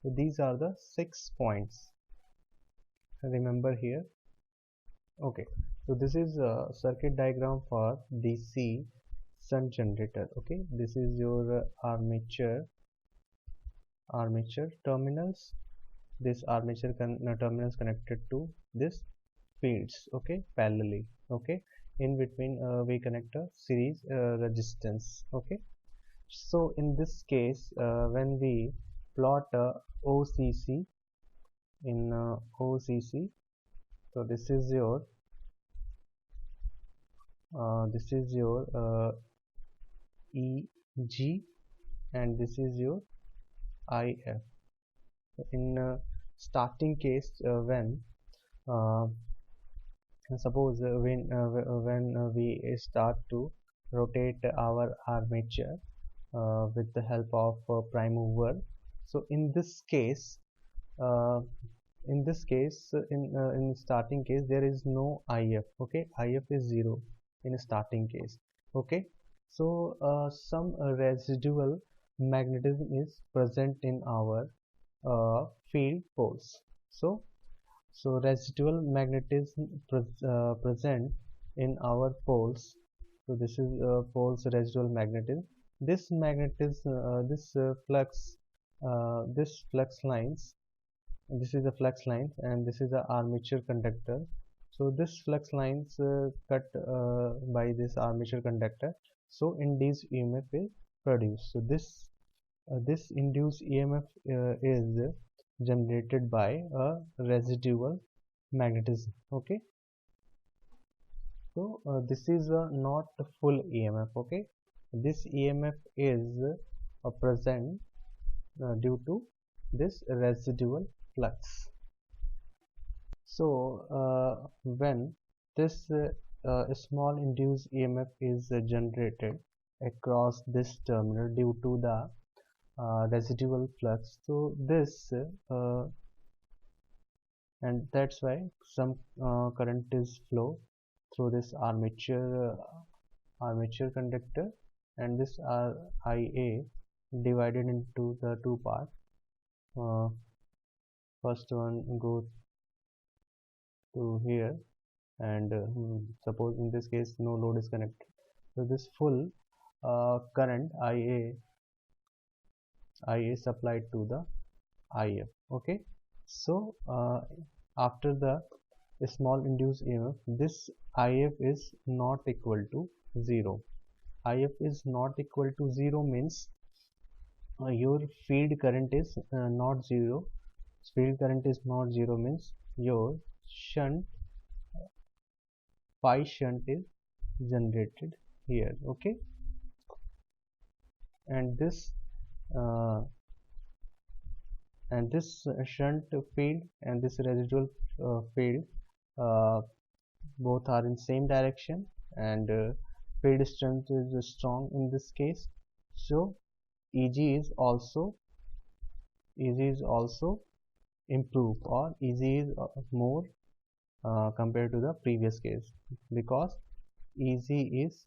So these are the 6 points, remember here. Okay, so this is a circuit diagram for DC shunt generator. Okay, this is your armature terminals. This terminals connected to this fields. Okay, parallelly. Okay, in between we connect a series resistance. Okay, so in this case when we plot OCC in OCC, so this is your EG, and this is your IF. In starting case, when suppose when we start to rotate our armature with the help of prime mover, so in this case uh, in starting case there is no IF. Okay, IF is 0 in starting case. Okay, so some residual magnetism is present in our field poles. So residual magnetism present in our poles. So this is poles residual magnetism. This flux lines, this is the flux lines, and this is the armature conductor. So this flux lines cut by this armature conductor, so induced EMF is produced. So this induced EMF is generated by a residual magnetism. Okay, so this is not the full EMF. Okay, this EMF is present due to this residual flux. So when this small induced EMF is generated across this terminal due to the residual flux, so this and that's why some current is flow through this armature conductor, and this IA divided into the two parts. First one go to here, and suppose in this case no load is connected, so this full current IA supplied to the IF. Okay, so after the small induced EMF, this IF is not equal to 0. IF is not equal to 0 means your field current is not 0. Field current is not 0 means your shunt phi shunt is generated here. Okay, and this uh, shunt field and this residual field both are in same direction, and field strength is strong in this case. So EG is also improved, or EG is more compared to the previous case, because EG is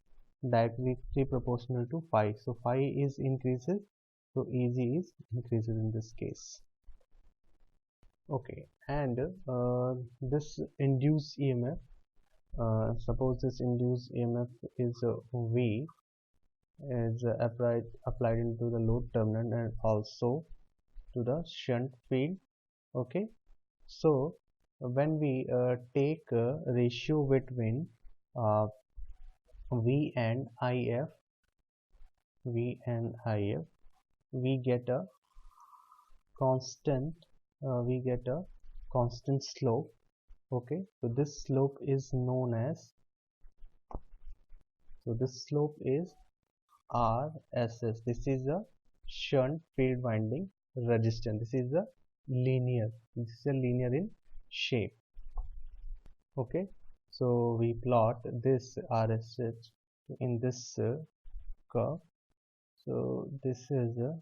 directly proportional to phi. So phi is increases, so EG is increases in this case. Okay, and this induced EMF, suppose this induced EMF is V, is applied into the load terminal and also to the shunt field. Okay, so when we take a ratio between uh, V and IF, V and IF, we get a constant, we get a constant slope. Okay, so this slope is known as, so this slope is RSS. This is a shunt field winding resistance. This is a linear. This is a linear in shape. Okay, so we plot this RSH in this curve. So this is a,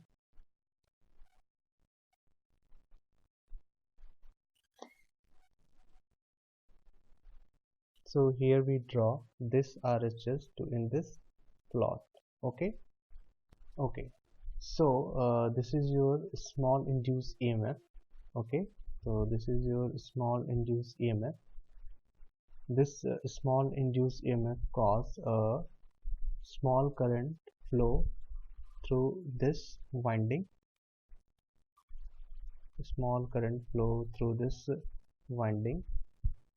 so here we draw this RHS to in this plot. Okay, okay. So this is your small induced EMF. Okay, so this is your small induced EMF. This small induced EMF cause a small current flow through this winding, small current flow through this winding.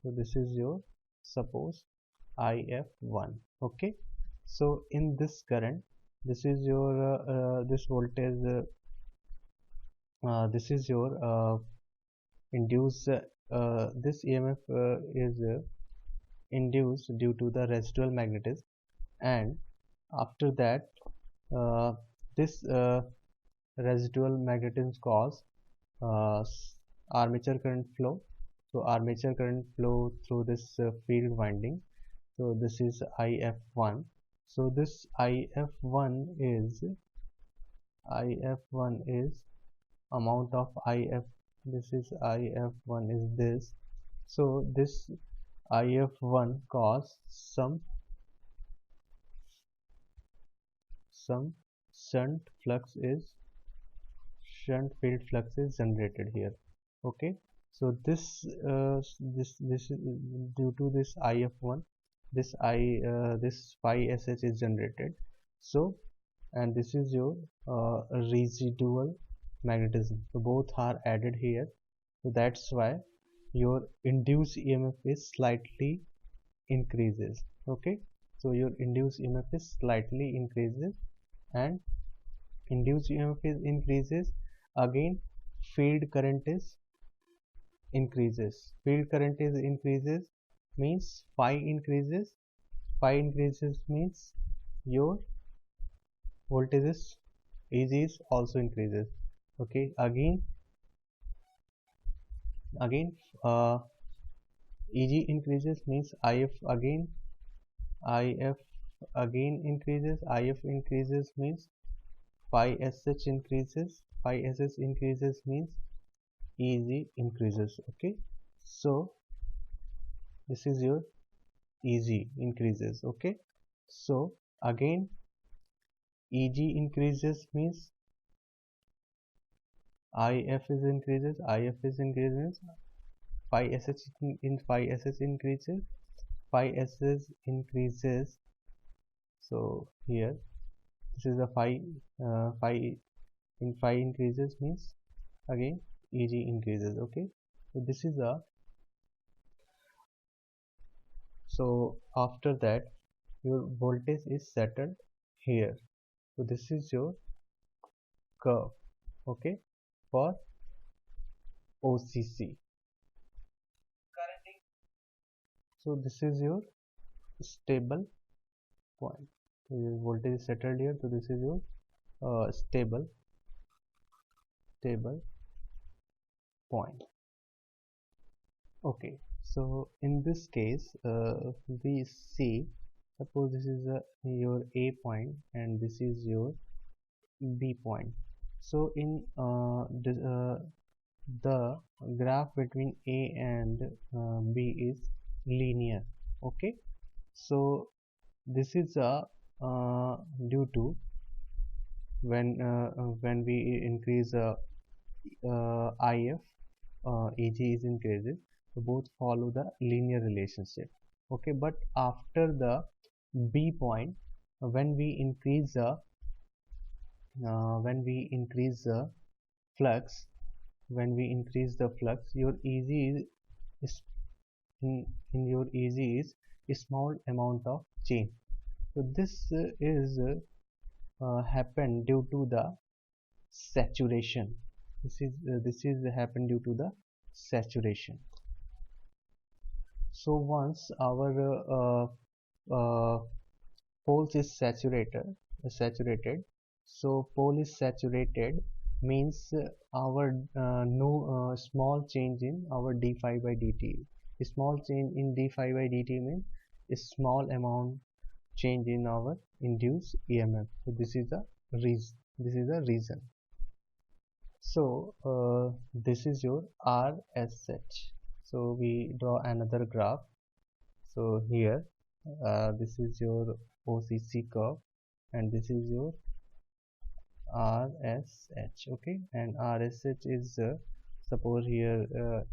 So this is your, suppose, IF1. Okay, so in this current, this is your this voltage, this is your induced, this EMF is induced due to the residual magnetism, and after that this residual magnetism cause armature current flow. So armature current flow through this field winding. So this is IF1. So this IF1 is amount of IF, this is IF1 is this. So this IF1 cause some shunt flux is, shunt field flux is generated here. Okay, so this this is due to this IF1, this this phi sh is generated. So, and this is your residual magnetism, so both are added here. So that's why your induced EMF is slightly increases. Okay, so your induced EMF is slightly increases, and induced EMF is increases, again field current is increases, field current is increases means phi increases, phi increases means your voltage is Eg is also increases. Okay, again uh, Eg increases means If again, If again increases, If increases means phi sh increases, phi sh increases means Eg increases. Okay, so this is your Eg increases. Okay, so again Eg increases means If is increases, If is increases, phi sh in phi sh increases, phi sh increases. So here this is the phi in phi increases means again Eg increases. Okay, so this is a, so after that your voltage is settled here. So this is your curve. Okay, for OCC. So this is your stable point. So your voltage is settled here. So this is your stable point. Okay, so in this case we see, suppose this is your A point and this is your B point. So in the graph between A and B is linear. Okay, so this is due to when we increase IF. Ag is increases, so both follow the linear relationship. Okay, but after the B point, when we increase the flux, your Eg is in your Eg is a small amount of change. So this is happen due to the saturation. This is happen due to the saturation. So once our poles is saturated, so pole is saturated means our no small change in our d phi by dt. A small change in d phi by dt means a small amount change in our induced EMF. So this is the reason. So this is your RSH. So we draw another graph. So here this is your OCC curve and this is your RSH. Okay, and RSH is suppose here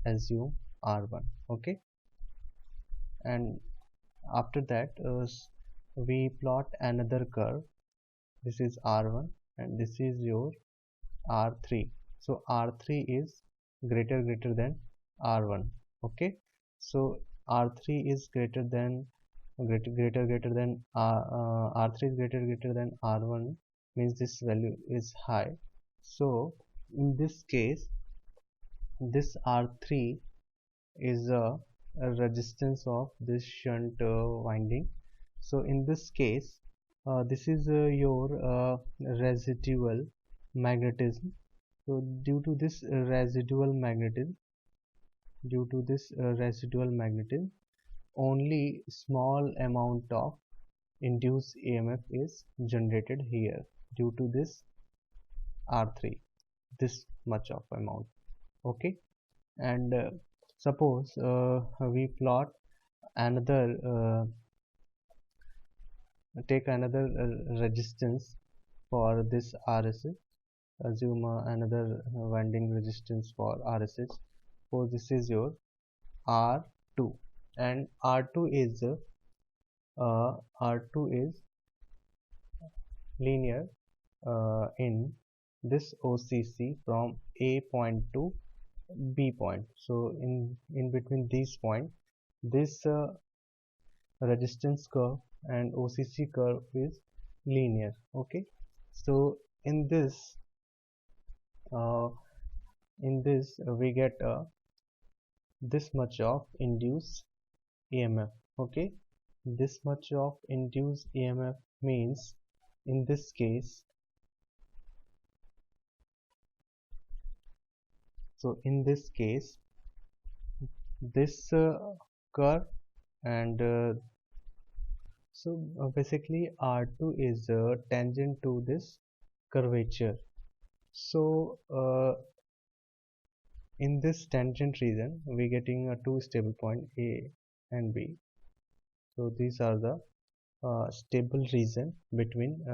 assume R1. Okay, and after that we plot another curve. This is R1 and this is your R3. So R3 is greater than R1. Okay, so R3 is greater than R3 is greater than R1 means this value is high. So in this case, this R3 is a resistance of this shunt winding. So in this case, this is your residual magnetism. So due to this residual magnetism, only small amount of induced EMF is generated here due to this R3, this much of amount. Okay, and suppose we plot another take another resistance for this RSS. Assume another winding resistance for RSS. So this is your R2, and R2 is linear in this OCC from A point to B point. So in between these points, this resistance curve and OCC curve is linear. Okay, so in this we get this much of induced EMF. Okay, this much of induced EMF means in this case, so in this case this curve and basically R2 is tangent to this curvature. So in this tangent region we getting two stable point A and B. So these are the stable region between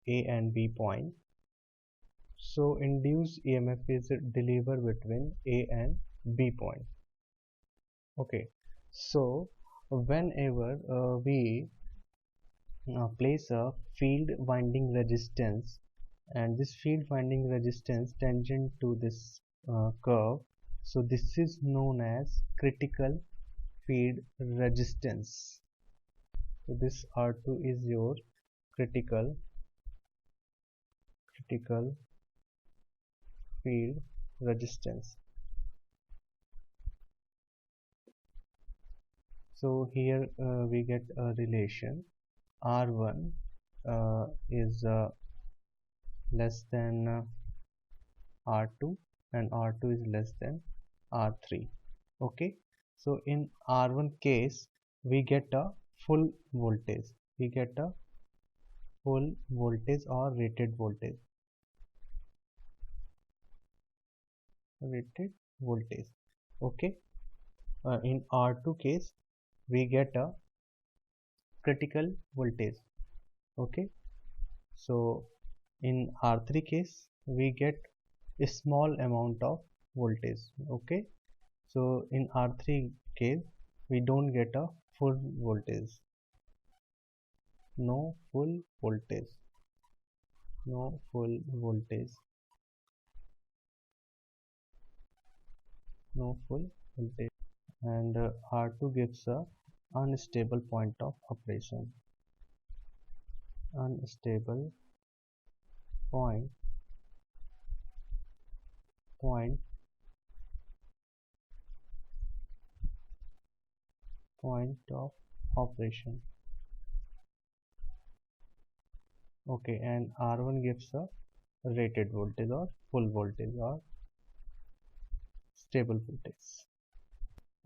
A and B point. So induced EMF is delivered between A and B point. Okay, so whenever we place a field winding resistance, and this field winding resistance tangent to this curve, so this is known as critical field resistance. So this R2 is your critical field resistance. So here we get a relation. R1 is less than R2 and R2 is less than R3. Okay, so in R1 case we get a full voltage, or rated voltage. Okay, in R2 case we get a critical voltage. Okay, so in R3 case we get a small amount of voltage. Okay, so in R3 case we don't get a full voltage, no full voltage, no full voltage, no full voltage. And R2 gives a unstable point of operation, unstable point point point of operation. Okay, and R1 gives a rated voltage or full voltage or stable voltage.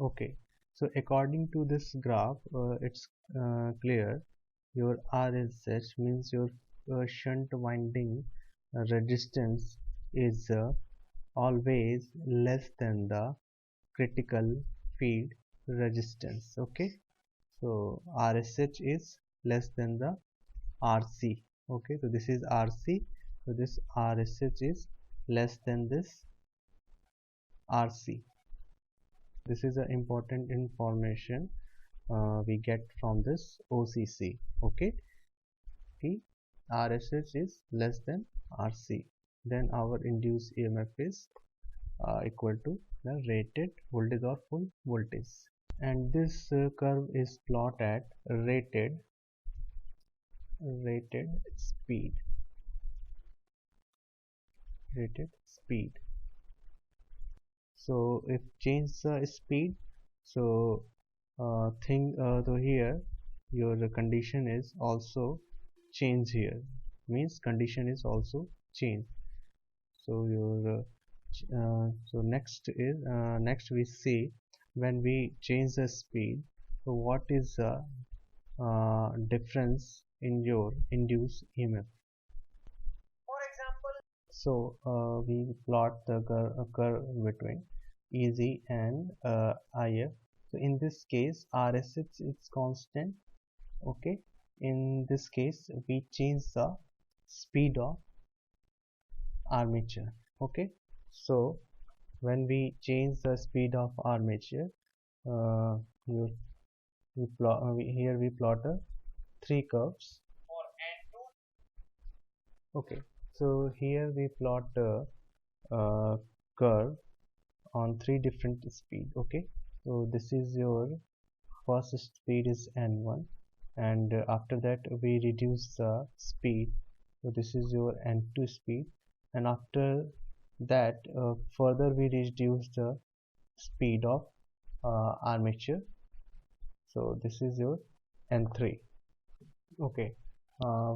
Okay, so according to this graph, it's clear your RSH means your shunt winding resistance is always less than the critical field resistance. Okay, so RSH is less than the RC. Okay, so this is RC, so this RSH is less than this RC. This is an important information we get from this OCC. Okay, the RSH is less than RC, then our induced EMF is equal to the rated voltage or full voltage. And this curve is plotted at rated speed, rated speed. So if change the speed, so so here your condition is also change here, means condition is also change. So your so next we see when we change the speed, so what is the difference in your induced EMF. So we plot the curve between EZ and IF. So in this case RSH is constant. Okay, in this case we change the speed of armature. Okay, so when we change the speed of armature, uh, you, here we plot three curves. Okay, so here we plot the curve on three different speed. Okay, so this is your first speed is n1, and after that we reduce the speed, so this is your n2 speed, and after that further we reduce the speed of armature, so this is your n3. Okay,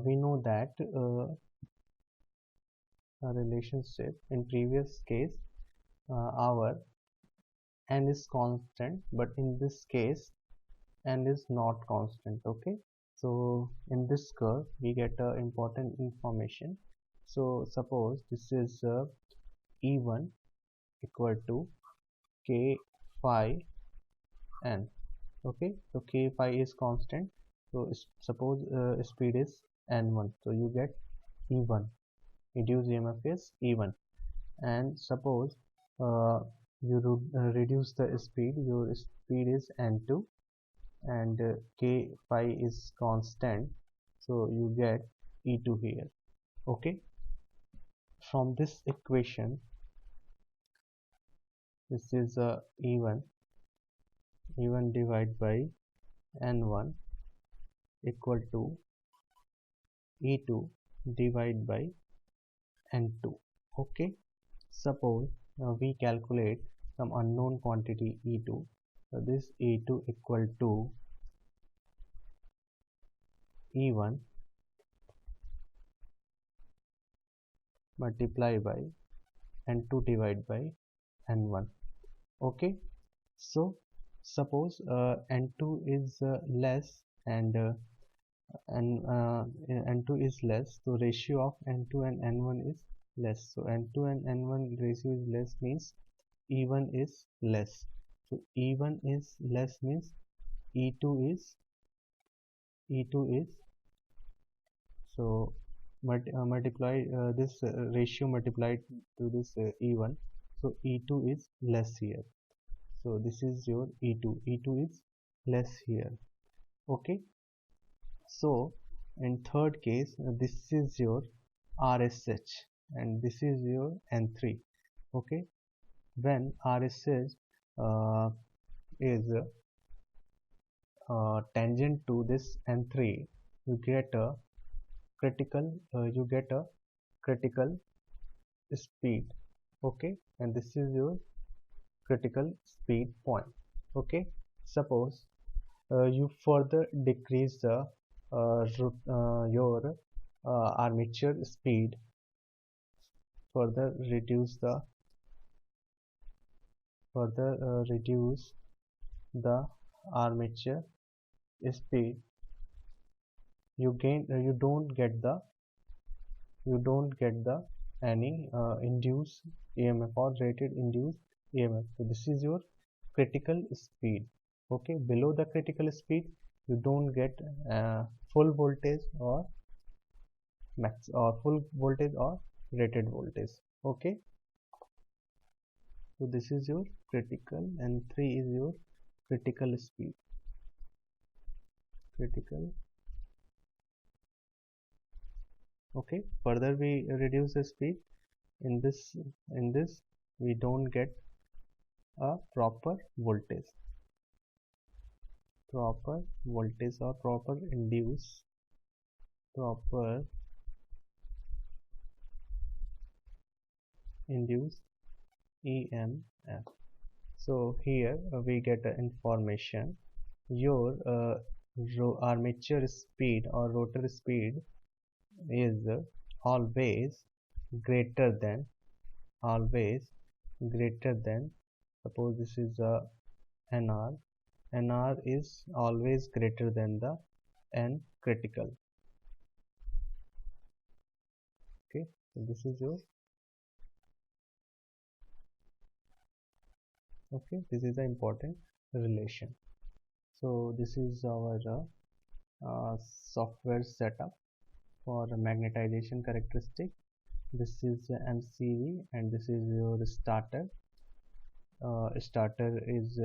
we know that a relationship in previous case our n is constant, but in this case n is not constant. Okay, so in this curve we get important information. So suppose this is E1 equal to k phi n. Okay, so k phi is constant, so suppose speed is n1, so you get E1, induced EMF is E1. And suppose you reduce the speed, your speed is n2, and k phi is constant, so you get E2 here. Okay, from this equation this is E1 divided by n1 equal to E2 divided by n2. Okay, suppose we calculate some unknown quantity E2, so this E2 equal to E1 multiply by n2 divided by n1. Okay, so suppose n2 is less and n2 is less, so ratio of n2 and n1 is less, so n2 and n1 ratio is less means E1 is less, so E1 is less means E2 is so multiply this ratio multiplied to this E1, so E2 is less here. So this is your E2. E2 is less here. Okay. So in third case, this is your RSH and this is your N3. Okay. When RSH is tangent to this N3, you get a critical speed. Okay, and this is your critical speed point. Okay, suppose you further decrease the your armature speed, further reduce the armature speed, you don't get the any induced EMF or rated induced EMF. So this is your critical speed. Okay, below the critical speed you don't get full voltage or max or full voltage or rated voltage. Okay, so this is your critical and 3 is your critical speed. Critical. Okay, further we reduce the speed. In this we don't get a proper voltage or proper induce EMF. So here we get information your armature speed or rotor speed is always greater than suppose this is a NR is always greater than the N critical. Okay, so this is your this is the important relation. So this is our software setup for magnetization characteristic. This is MCV and this is your starter. Starter is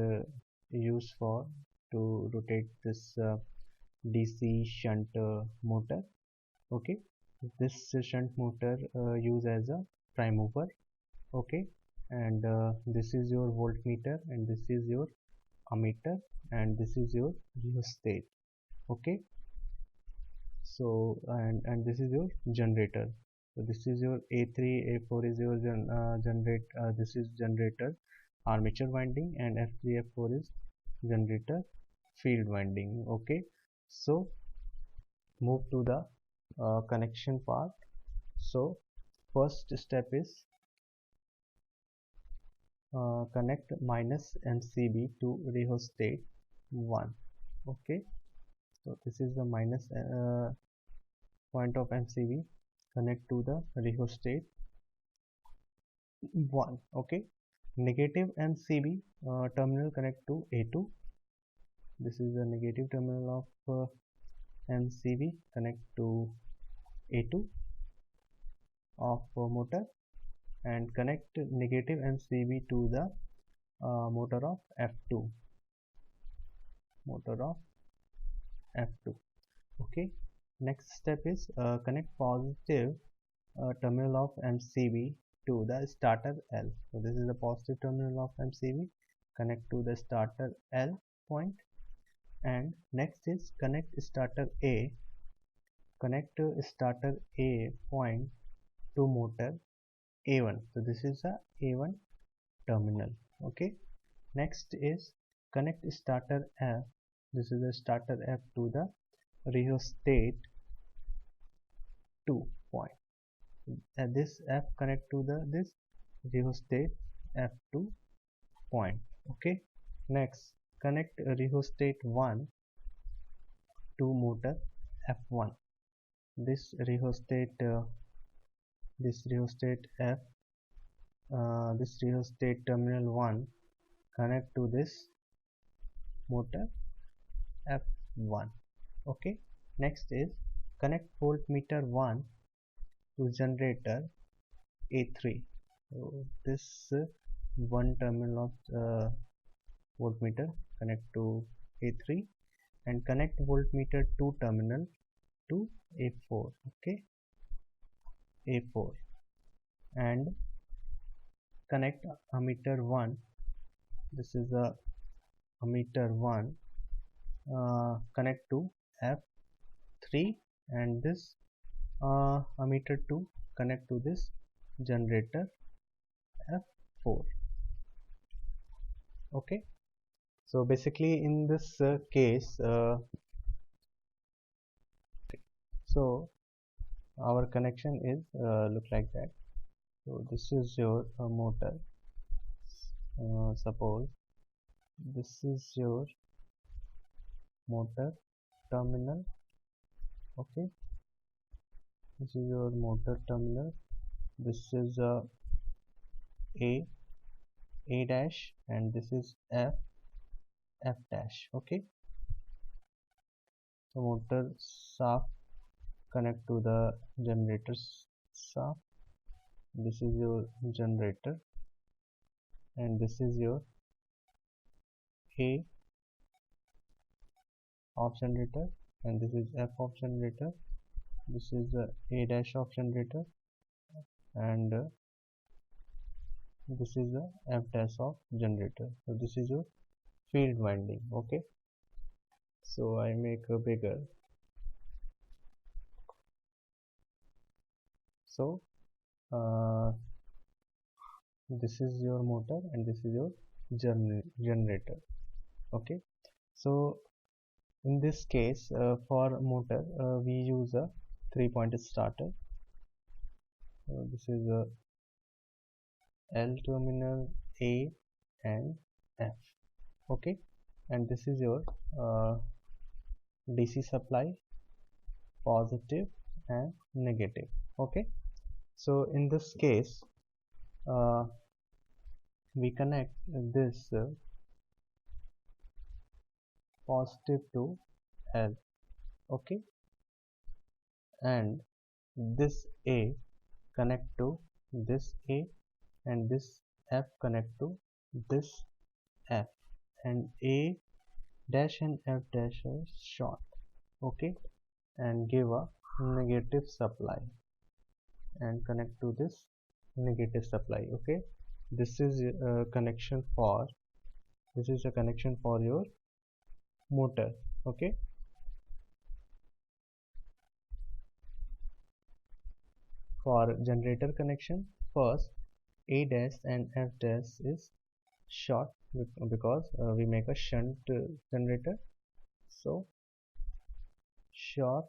used for to rotate this DC shunt motor. Okay, this shunt motor used as a prime mover. Okay, and this is your voltmeter and this is your ammeter and this is your rheostat. Okay, so and this is your generator. So this is your A3, A4 is your this is generator armature winding and F3, F4 is generator field winding. Okay, so move to the connection part. So first step is connect minus MCB to rheostat 1. Okay, so this is the minus point of MCB, connect to the rheostat 1. Okay, negative MCB terminal connect to A2. This is the negative terminal of MCB, connect to A2 of motor and connect negative MCB to the motor of F2. Okay, next step is connect positive terminal of MCB to the starter L. So this is the positive terminal of MCB, connect to the starter L point. And next is connect starter A point to motor A1. So this is a A1 terminal. Okay, next is connect starter F, this is the starter F to the rheostat 2 point, and this F connect to the this rheostat F2 point. Okay, next connect rheostat 1 to motor F1. This rheostat F this rheostat terminal 1 connect to this motor F1. Okay, next is connect voltmeter 1 to generator A3. So this one terminal of voltmeter, connect to A3, and connect voltmeter 2 terminal to A4. Okay, A4, and connect ammeter 1. This is a ammeter 1, connect to F3, and this ammeter 2 connect to this generator F4. Okay, so basically in this case, so our connection is look like that. So this is your motor. Suppose this is your motor terminal. Okay, this is your motor terminal. This is A dash, and this is F dash. Okay, the motor shaft connect to the generator shaft. This is your generator, and this is your A of generator, and this is F of generator. This is the A dash of generator, and this is the F dash of generator. So this is your field winding. Okay, so I make a bigger. So this is your motor, and this is your generator. Okay, so in this case, for motor, we use a 3-point starter. This is a L terminal, A and F. Okay, and this is your DC supply, positive and negative. Okay, so in this case, we connect this positive to L. Okay, and this A connect to this A, and this F connect to this F, and A dash and F dash are short. Okay, and give a negative supply and connect to this negative supply. Okay, this is a connection for your motor. Okay, for generator connection, first A dash and F dash is short because we make a shunt generator. So short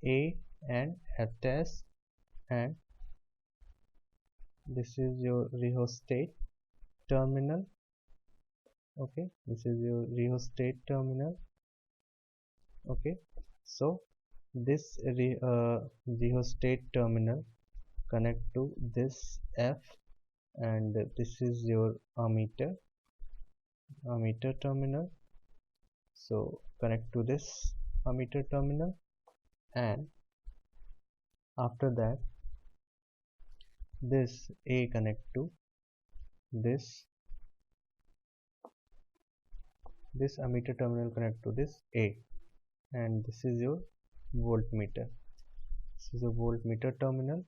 A and F dash, and this is your rheostat terminal. Okay, this is your rheostat terminal. Okay, so this rheostat terminal connect to this F, and this is your ammeter terminal. So connect to this ammeter terminal, and after that this A connect to this ammeter terminal, connect to this A, and this is your voltmeter. This is a voltmeter terminal.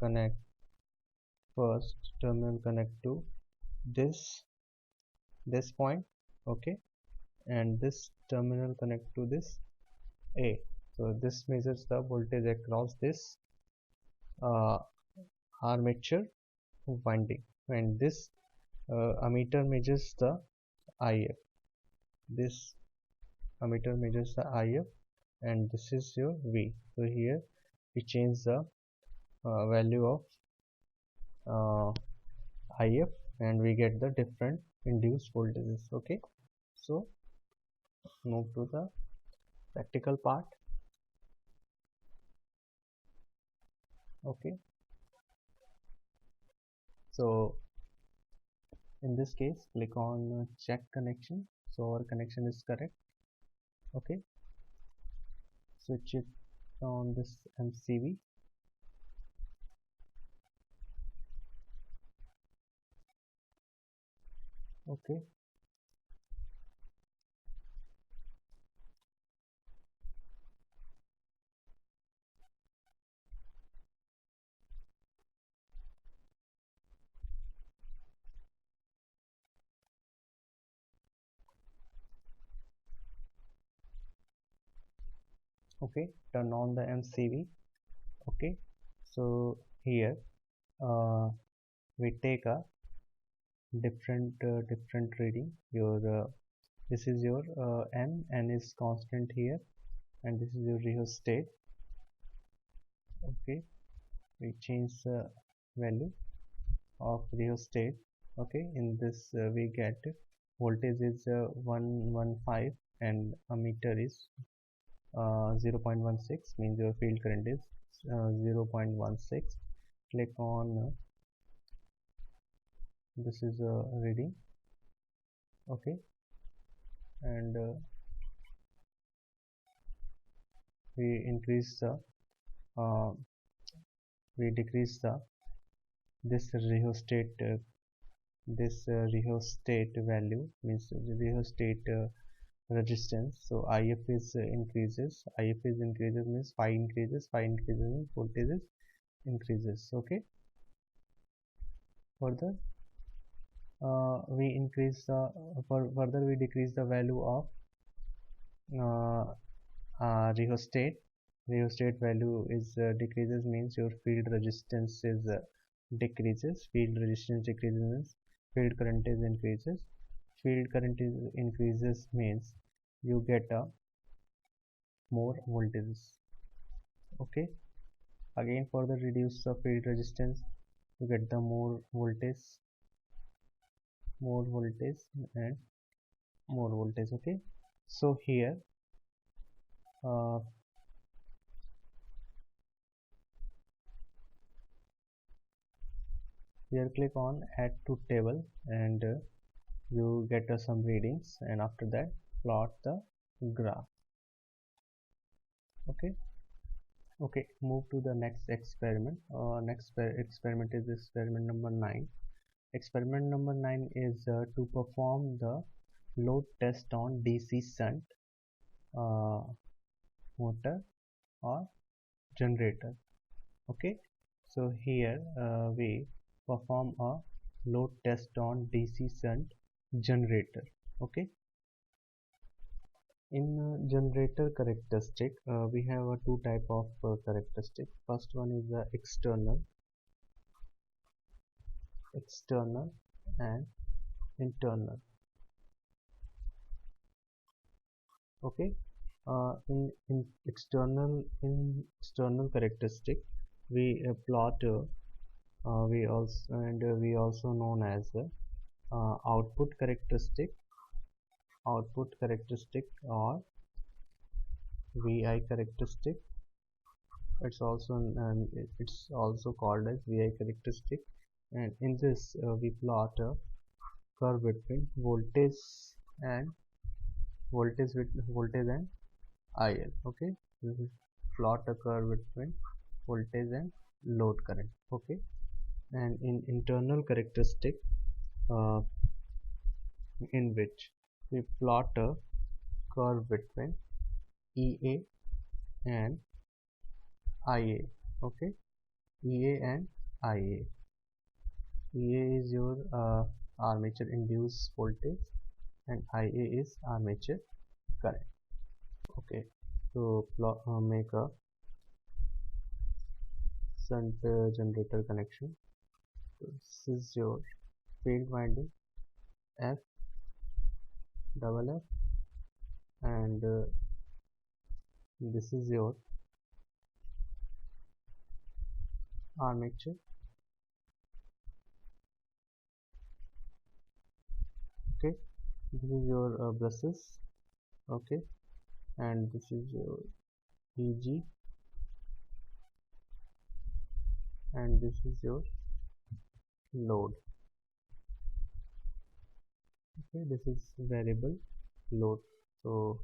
Connect first terminal connect to this point. Okay, and this terminal connect to this A. So this measures the voltage across this armature winding, and this ammeter measures the IF. This ammeter measures the IF, and this is your V. So here we change the value of IF, and we get the different induced voltages. Okay, so move to the practical part. Okay, so in this case, click on check connection. So our connection is correct. Okay, switch it on this MCB. Okay, okay, turn on the MCV. Okay, so here we take a different reading. Your this is your n is constant here, and this is your rheostat. Okay, we change the value of rheostat. Okay, in this we get voltage is 115 and ammeter is 0.16, means your field current is 0.16. Click on this is a reading. Okay, and we increase the uh, we decrease the this rheostat value, means rheostat resistance. So if is increases means phi increases, means voltage is increases. Okay, further we increase the further we decrease the value of uh, rheostat value is decreases, means your field resistance is decreases. Field resistance decreases means field current is increases. Field current is increases means you get a more voltages. Okay, again further reduce the field resistance, you get the more voltage and more voltage. Okay, so here uh, here click on add to table, and you get some readings, and after that plot the graph. Okay, okay, move to the next experiment. Experiment is experiment number 9. Experiment number 9 is to perform the load test on DC shunt uh, motor or generator. Okay, so here we perform a load test on DC shunt generator. Okay, in generator characteristic we have two type of characteristic. First one is the external and internal. Okay, in external characteristic we plot we also known as output characteristic or VI characteristic. It's also called as VI characteristic, and in this we plot a curve between and voltage and IL. Okay, this is plot a curve between voltage and load current. Okay, and in internal characteristic uh, in which we plot a curve between EA and IA. Okay, EA and IA. EA is your armature induced voltage, and IA is armature current. Okay, so make a shunt generator connection. So this is your field winding F double F, and this is your armature. Okay, this is your buses. Okay, and this is your EG, and this is your load. Okay, this is variable load. So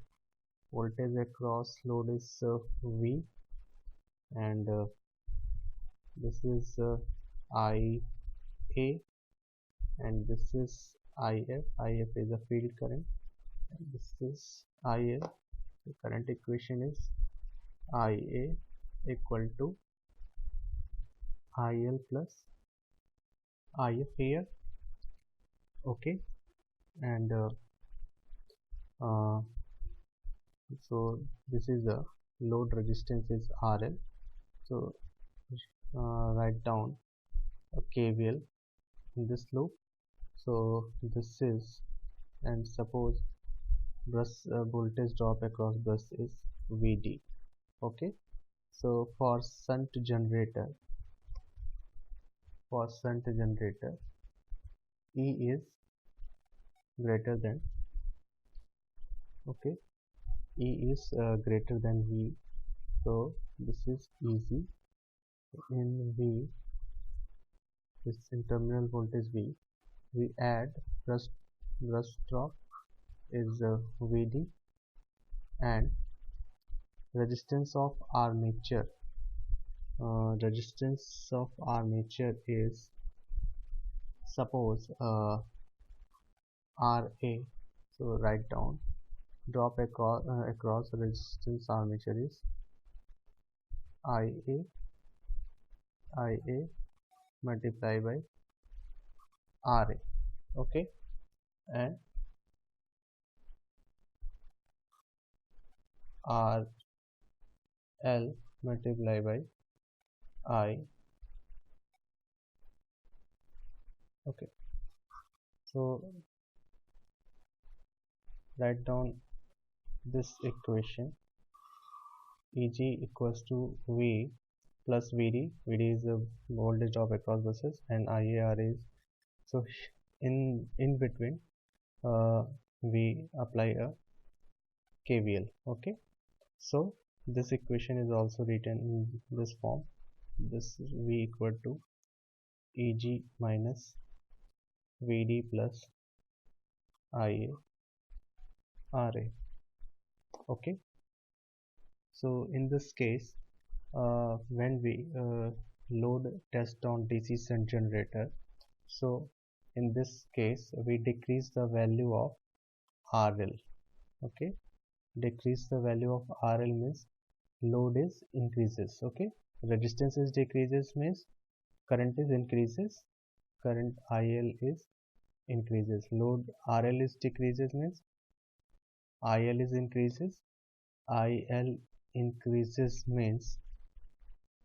voltage across load is V, and this is IA, and this is if is a field current, and this is IL. The current equation is IA equal to IL plus IF here. Okay, and uh, so this is the load resistance is RL. So write down a KVL in this loop. So this is, and suppose bus voltage drop across bus is VD. Okay, so for shunt generator, E is greater than, okay, E is greater than V. So this is easy. In V, this in terminal voltage V, we add brush drop is VD, and resistance of armature is, suppose RA. So write down drop across resistance armature is IA multiplied by RA. Okay, and RL multiplied by I. Okay, so write down this equation. EG equals to V plus VD. VD is the voltage drop across buses, and IAR is, so in between we apply a KVL. Okay, so this equation is also written in this form. This is V equal to EG minus VD plus IA RA. Okay, so in this case, when we load test on DC shunt generator, so in this case we decrease the value of RL. Okay, decrease the value of RL means load is increases. Okay, resistance is decreases means current is increases, current IL is increases, load RL is decreases means IL is increases, IL increases means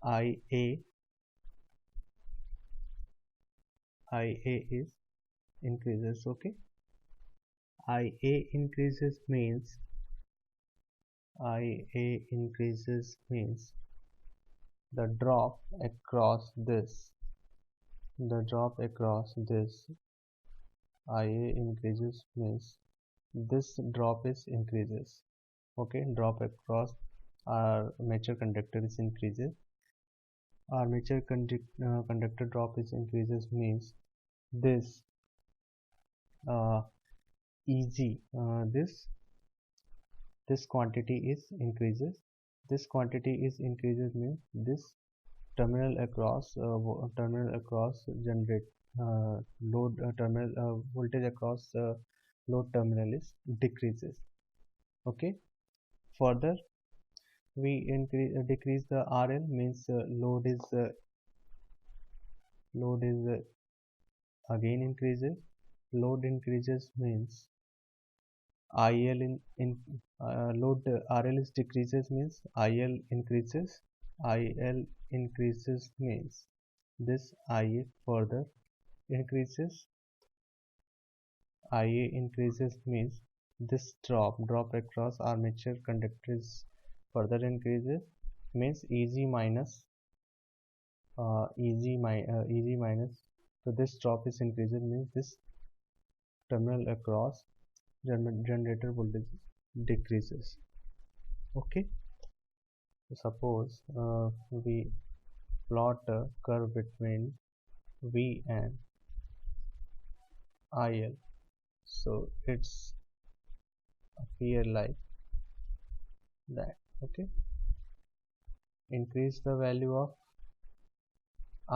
IA is increases. Okay, IA increases means the drop across this IA increases means this drop is increases. Okay, drop across armature conductor is increases, armature conductor drop is increases means this EG, this quantity is increases, means this terminal across generate load terminal voltage across load terminal is decreases. Okay, further we decrease the RL means load is again increases. Load increases means IL load RL is decreases means IL increases. IL increases means this IA further increases. IA increases means this drop across armature conductors further increases means EG minus so this drop is increases means this terminal across generator voltage decreases. Okay, so suppose we plot a curve between V and IL, so it's appear like that. Okay, increase the value of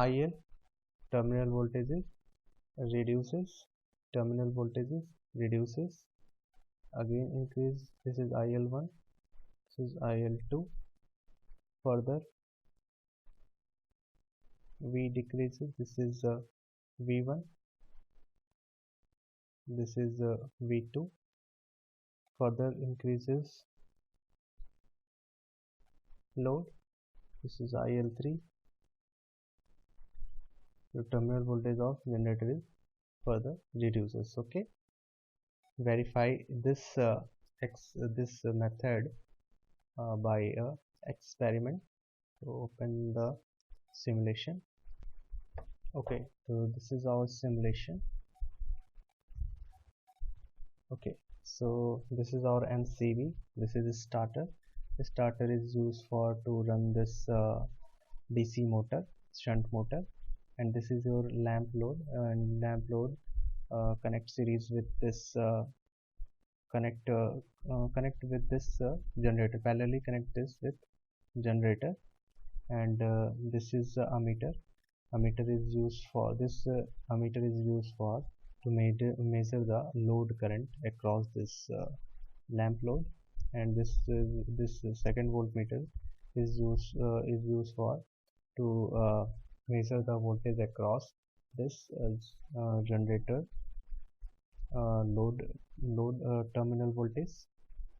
IL, terminal voltage reduces, terminal voltages reduces, again increase, this is IL1, this is IL2, further V decreases, this is V1, this is V2, further increases load, this is IL3, the terminal voltage of generator is further reduces. Okay, verify this this method by a experiment. So open the simulation. Okay, so this is our simulation. Okay, so this is our MCB, this is a starter. The starter is used for to run this DC motor, shunt motor, and this is your lamp load, and lamp load connect series with this connect with this generator, parallelly connect this with generator, and this is the ammeter. Ammeter is used for this ammeter is used for to measure the load current across this lamp load, and this second voltmeter is used for to measure the voltage across this generator load terminal voltage,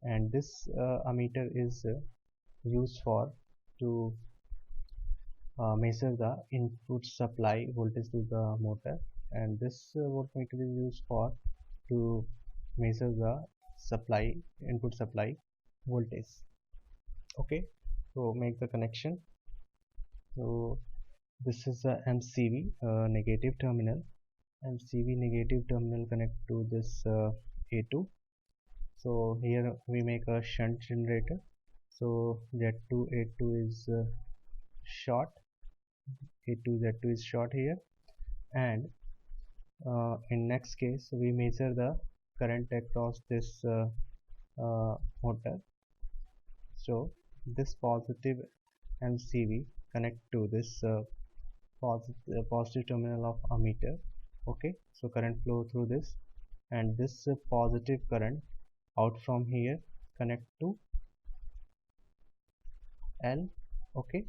and this ammeter is used for to measure the input supply voltage to the motor, and this voltmeter is used for to measure the supply input supply voltage. Okay, so make the connection. So this is the MCB negative terminal. MCB negative terminal connect to this A2. So here we make a shunt generator. So Z2 A2 is short, A2 Z2 is short here, and in next case we measure the current across this motor. So this positive MCB connect to this positive terminal of ammeter. Okay, so current flow through this, and this positive current out from here connect to L. Okay,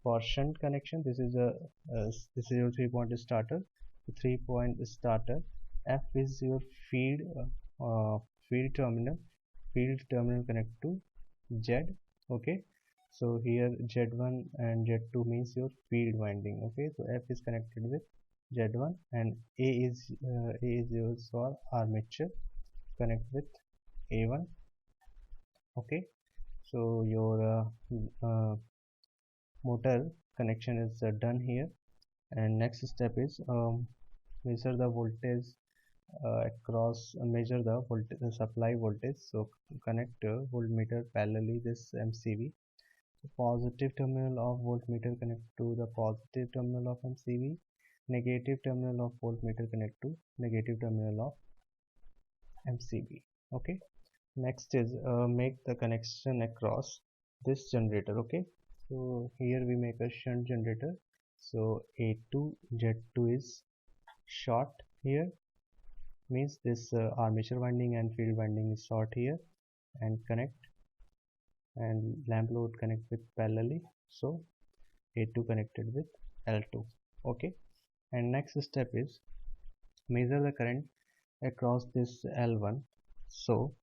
for shunt connection, this is your 3-point starter. The 3-point starter, F is your feed terminal. Field terminal connect to Z. Okay, so here Z1 and Z2 means your field winding. Okay, so F is connected with Z1, and A is used for armature, connect with A1. Okay, so your motor connection is done here, and next step is measure the voltage across measure the voltage supply voltage. So connect voltmeter parallelly this MCB. The positive terminal of voltmeter connect to the positive terminal of MCB, negative terminal of voltmeter connect to negative terminal of MCB. Okay, next is make the connection across this generator. Okay, so here we make a shunt generator. So A2 Z2 is short here, means this armature winding and field winding is short here, and connect, and lamp load connect with parallelly. So A2 connected with L2. Okay, and next step is measure the current across this L1. So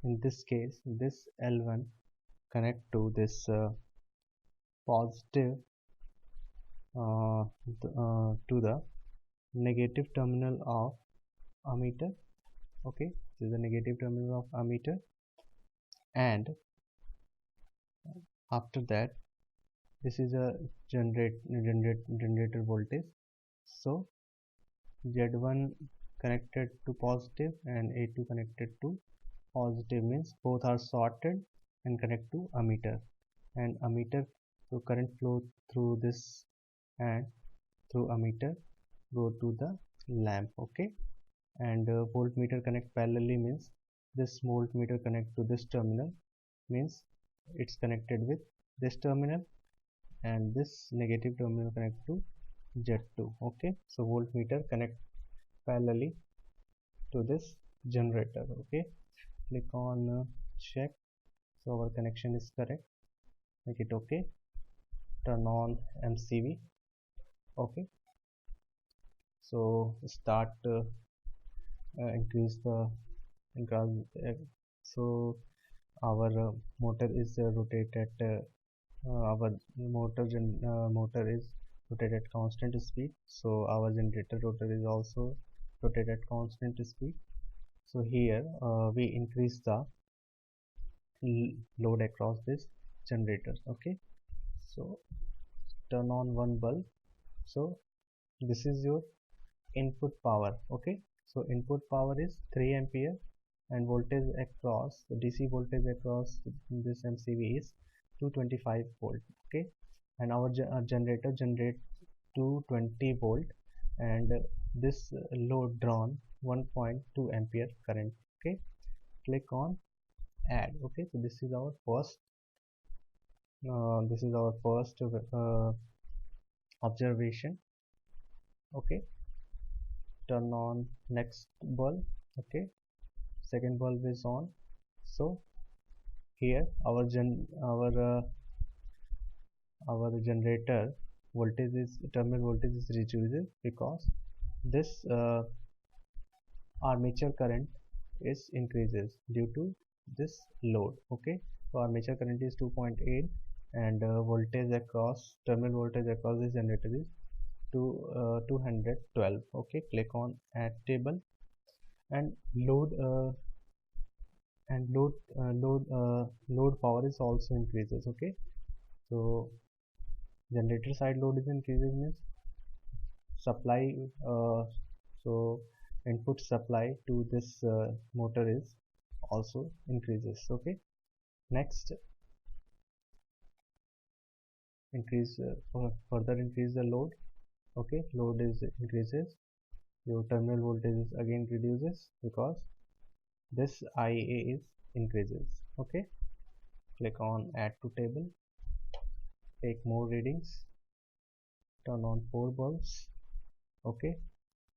in this case, this L1 connect to this positive to the negative terminal of ammeter. Okay, this is the negative terminal of ammeter, and after that this is a generator voltage. So Z1 connected to positive and A2 connected to positive, means both are sorted and connect to ammeter, and ammeter, so current flow through this and through ammeter go to the lamp. Okay, and voltmeter connect parallelly, means this voltmeter connect to this terminal, means it's connected with this terminal, and this negative terminal connect to Z2. Okay, so voltmeter connect parallelly to this generator. Okay, click on check. So our connection is correct, make it okay, turn on MCB. Okay, so start increase the so our motor is rotated our motor is rotated at constant speed, so our generator rotor is also rotated at constant speed. So here we increase the load across this generator. Okay, so turn on one bulb. So this is your input power. Okay, so input power is 3 ampere and voltage across the DC voltage across this MCB is 225 volt. Okay, and our generator generate 220 volt, and this load drawn 1.2 ampere current. Okay, click on add. Okay, so this is our first observation. Okay, turn on next bulb. Okay, second bulb is on. So here our generator voltage is terminal voltage is reduced because this armature current is increases due to this load. Okay, so armature current is 2.8 and voltage across terminal voltage across this generator is 212. Okay, click on add table, and load power is also increases. Okay, so generator side load is increases means supply so input supply to this motor is also increases. Okay, next increase further increase the load. Okay, load is increases, your terminal voltage is again reduces because this IA is increases. Okay, click on add to table, take more readings, turn on 4 bulbs. Okay,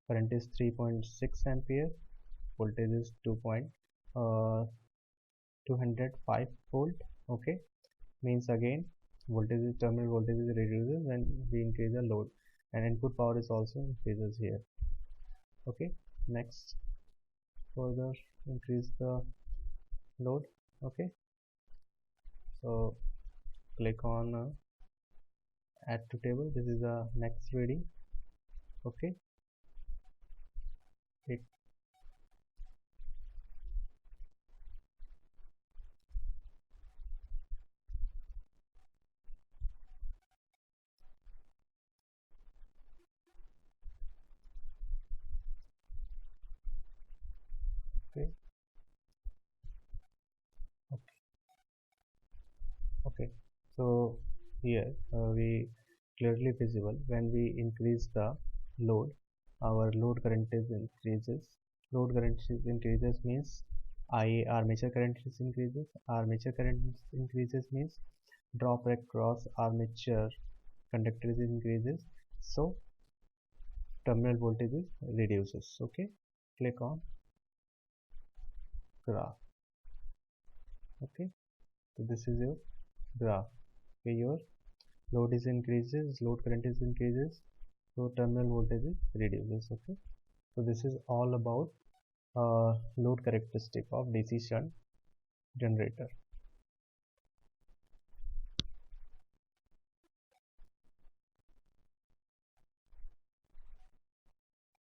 current is 3.6 ampere, voltage is 205 volt. Okay, means again voltage is terminal voltage is reduces when we increase the load, and input power is also increases here. Okay, next further increase the load. Okay, so click on add to table. This is the next reading. Okay, it okay. Okay, so here we clearly visible when we increase the load, our load current is increases. Load current is increases means I armature current is increases. Armature current increases means drop across armature conductor is increases. So terminal voltage is reduces. Okay, click on graph. Okay, so this is your graph. Okay, your load is increases, load current is increases, so terminal voltage is reduces. Okay, so this is all about load characteristic of DC shunt generator.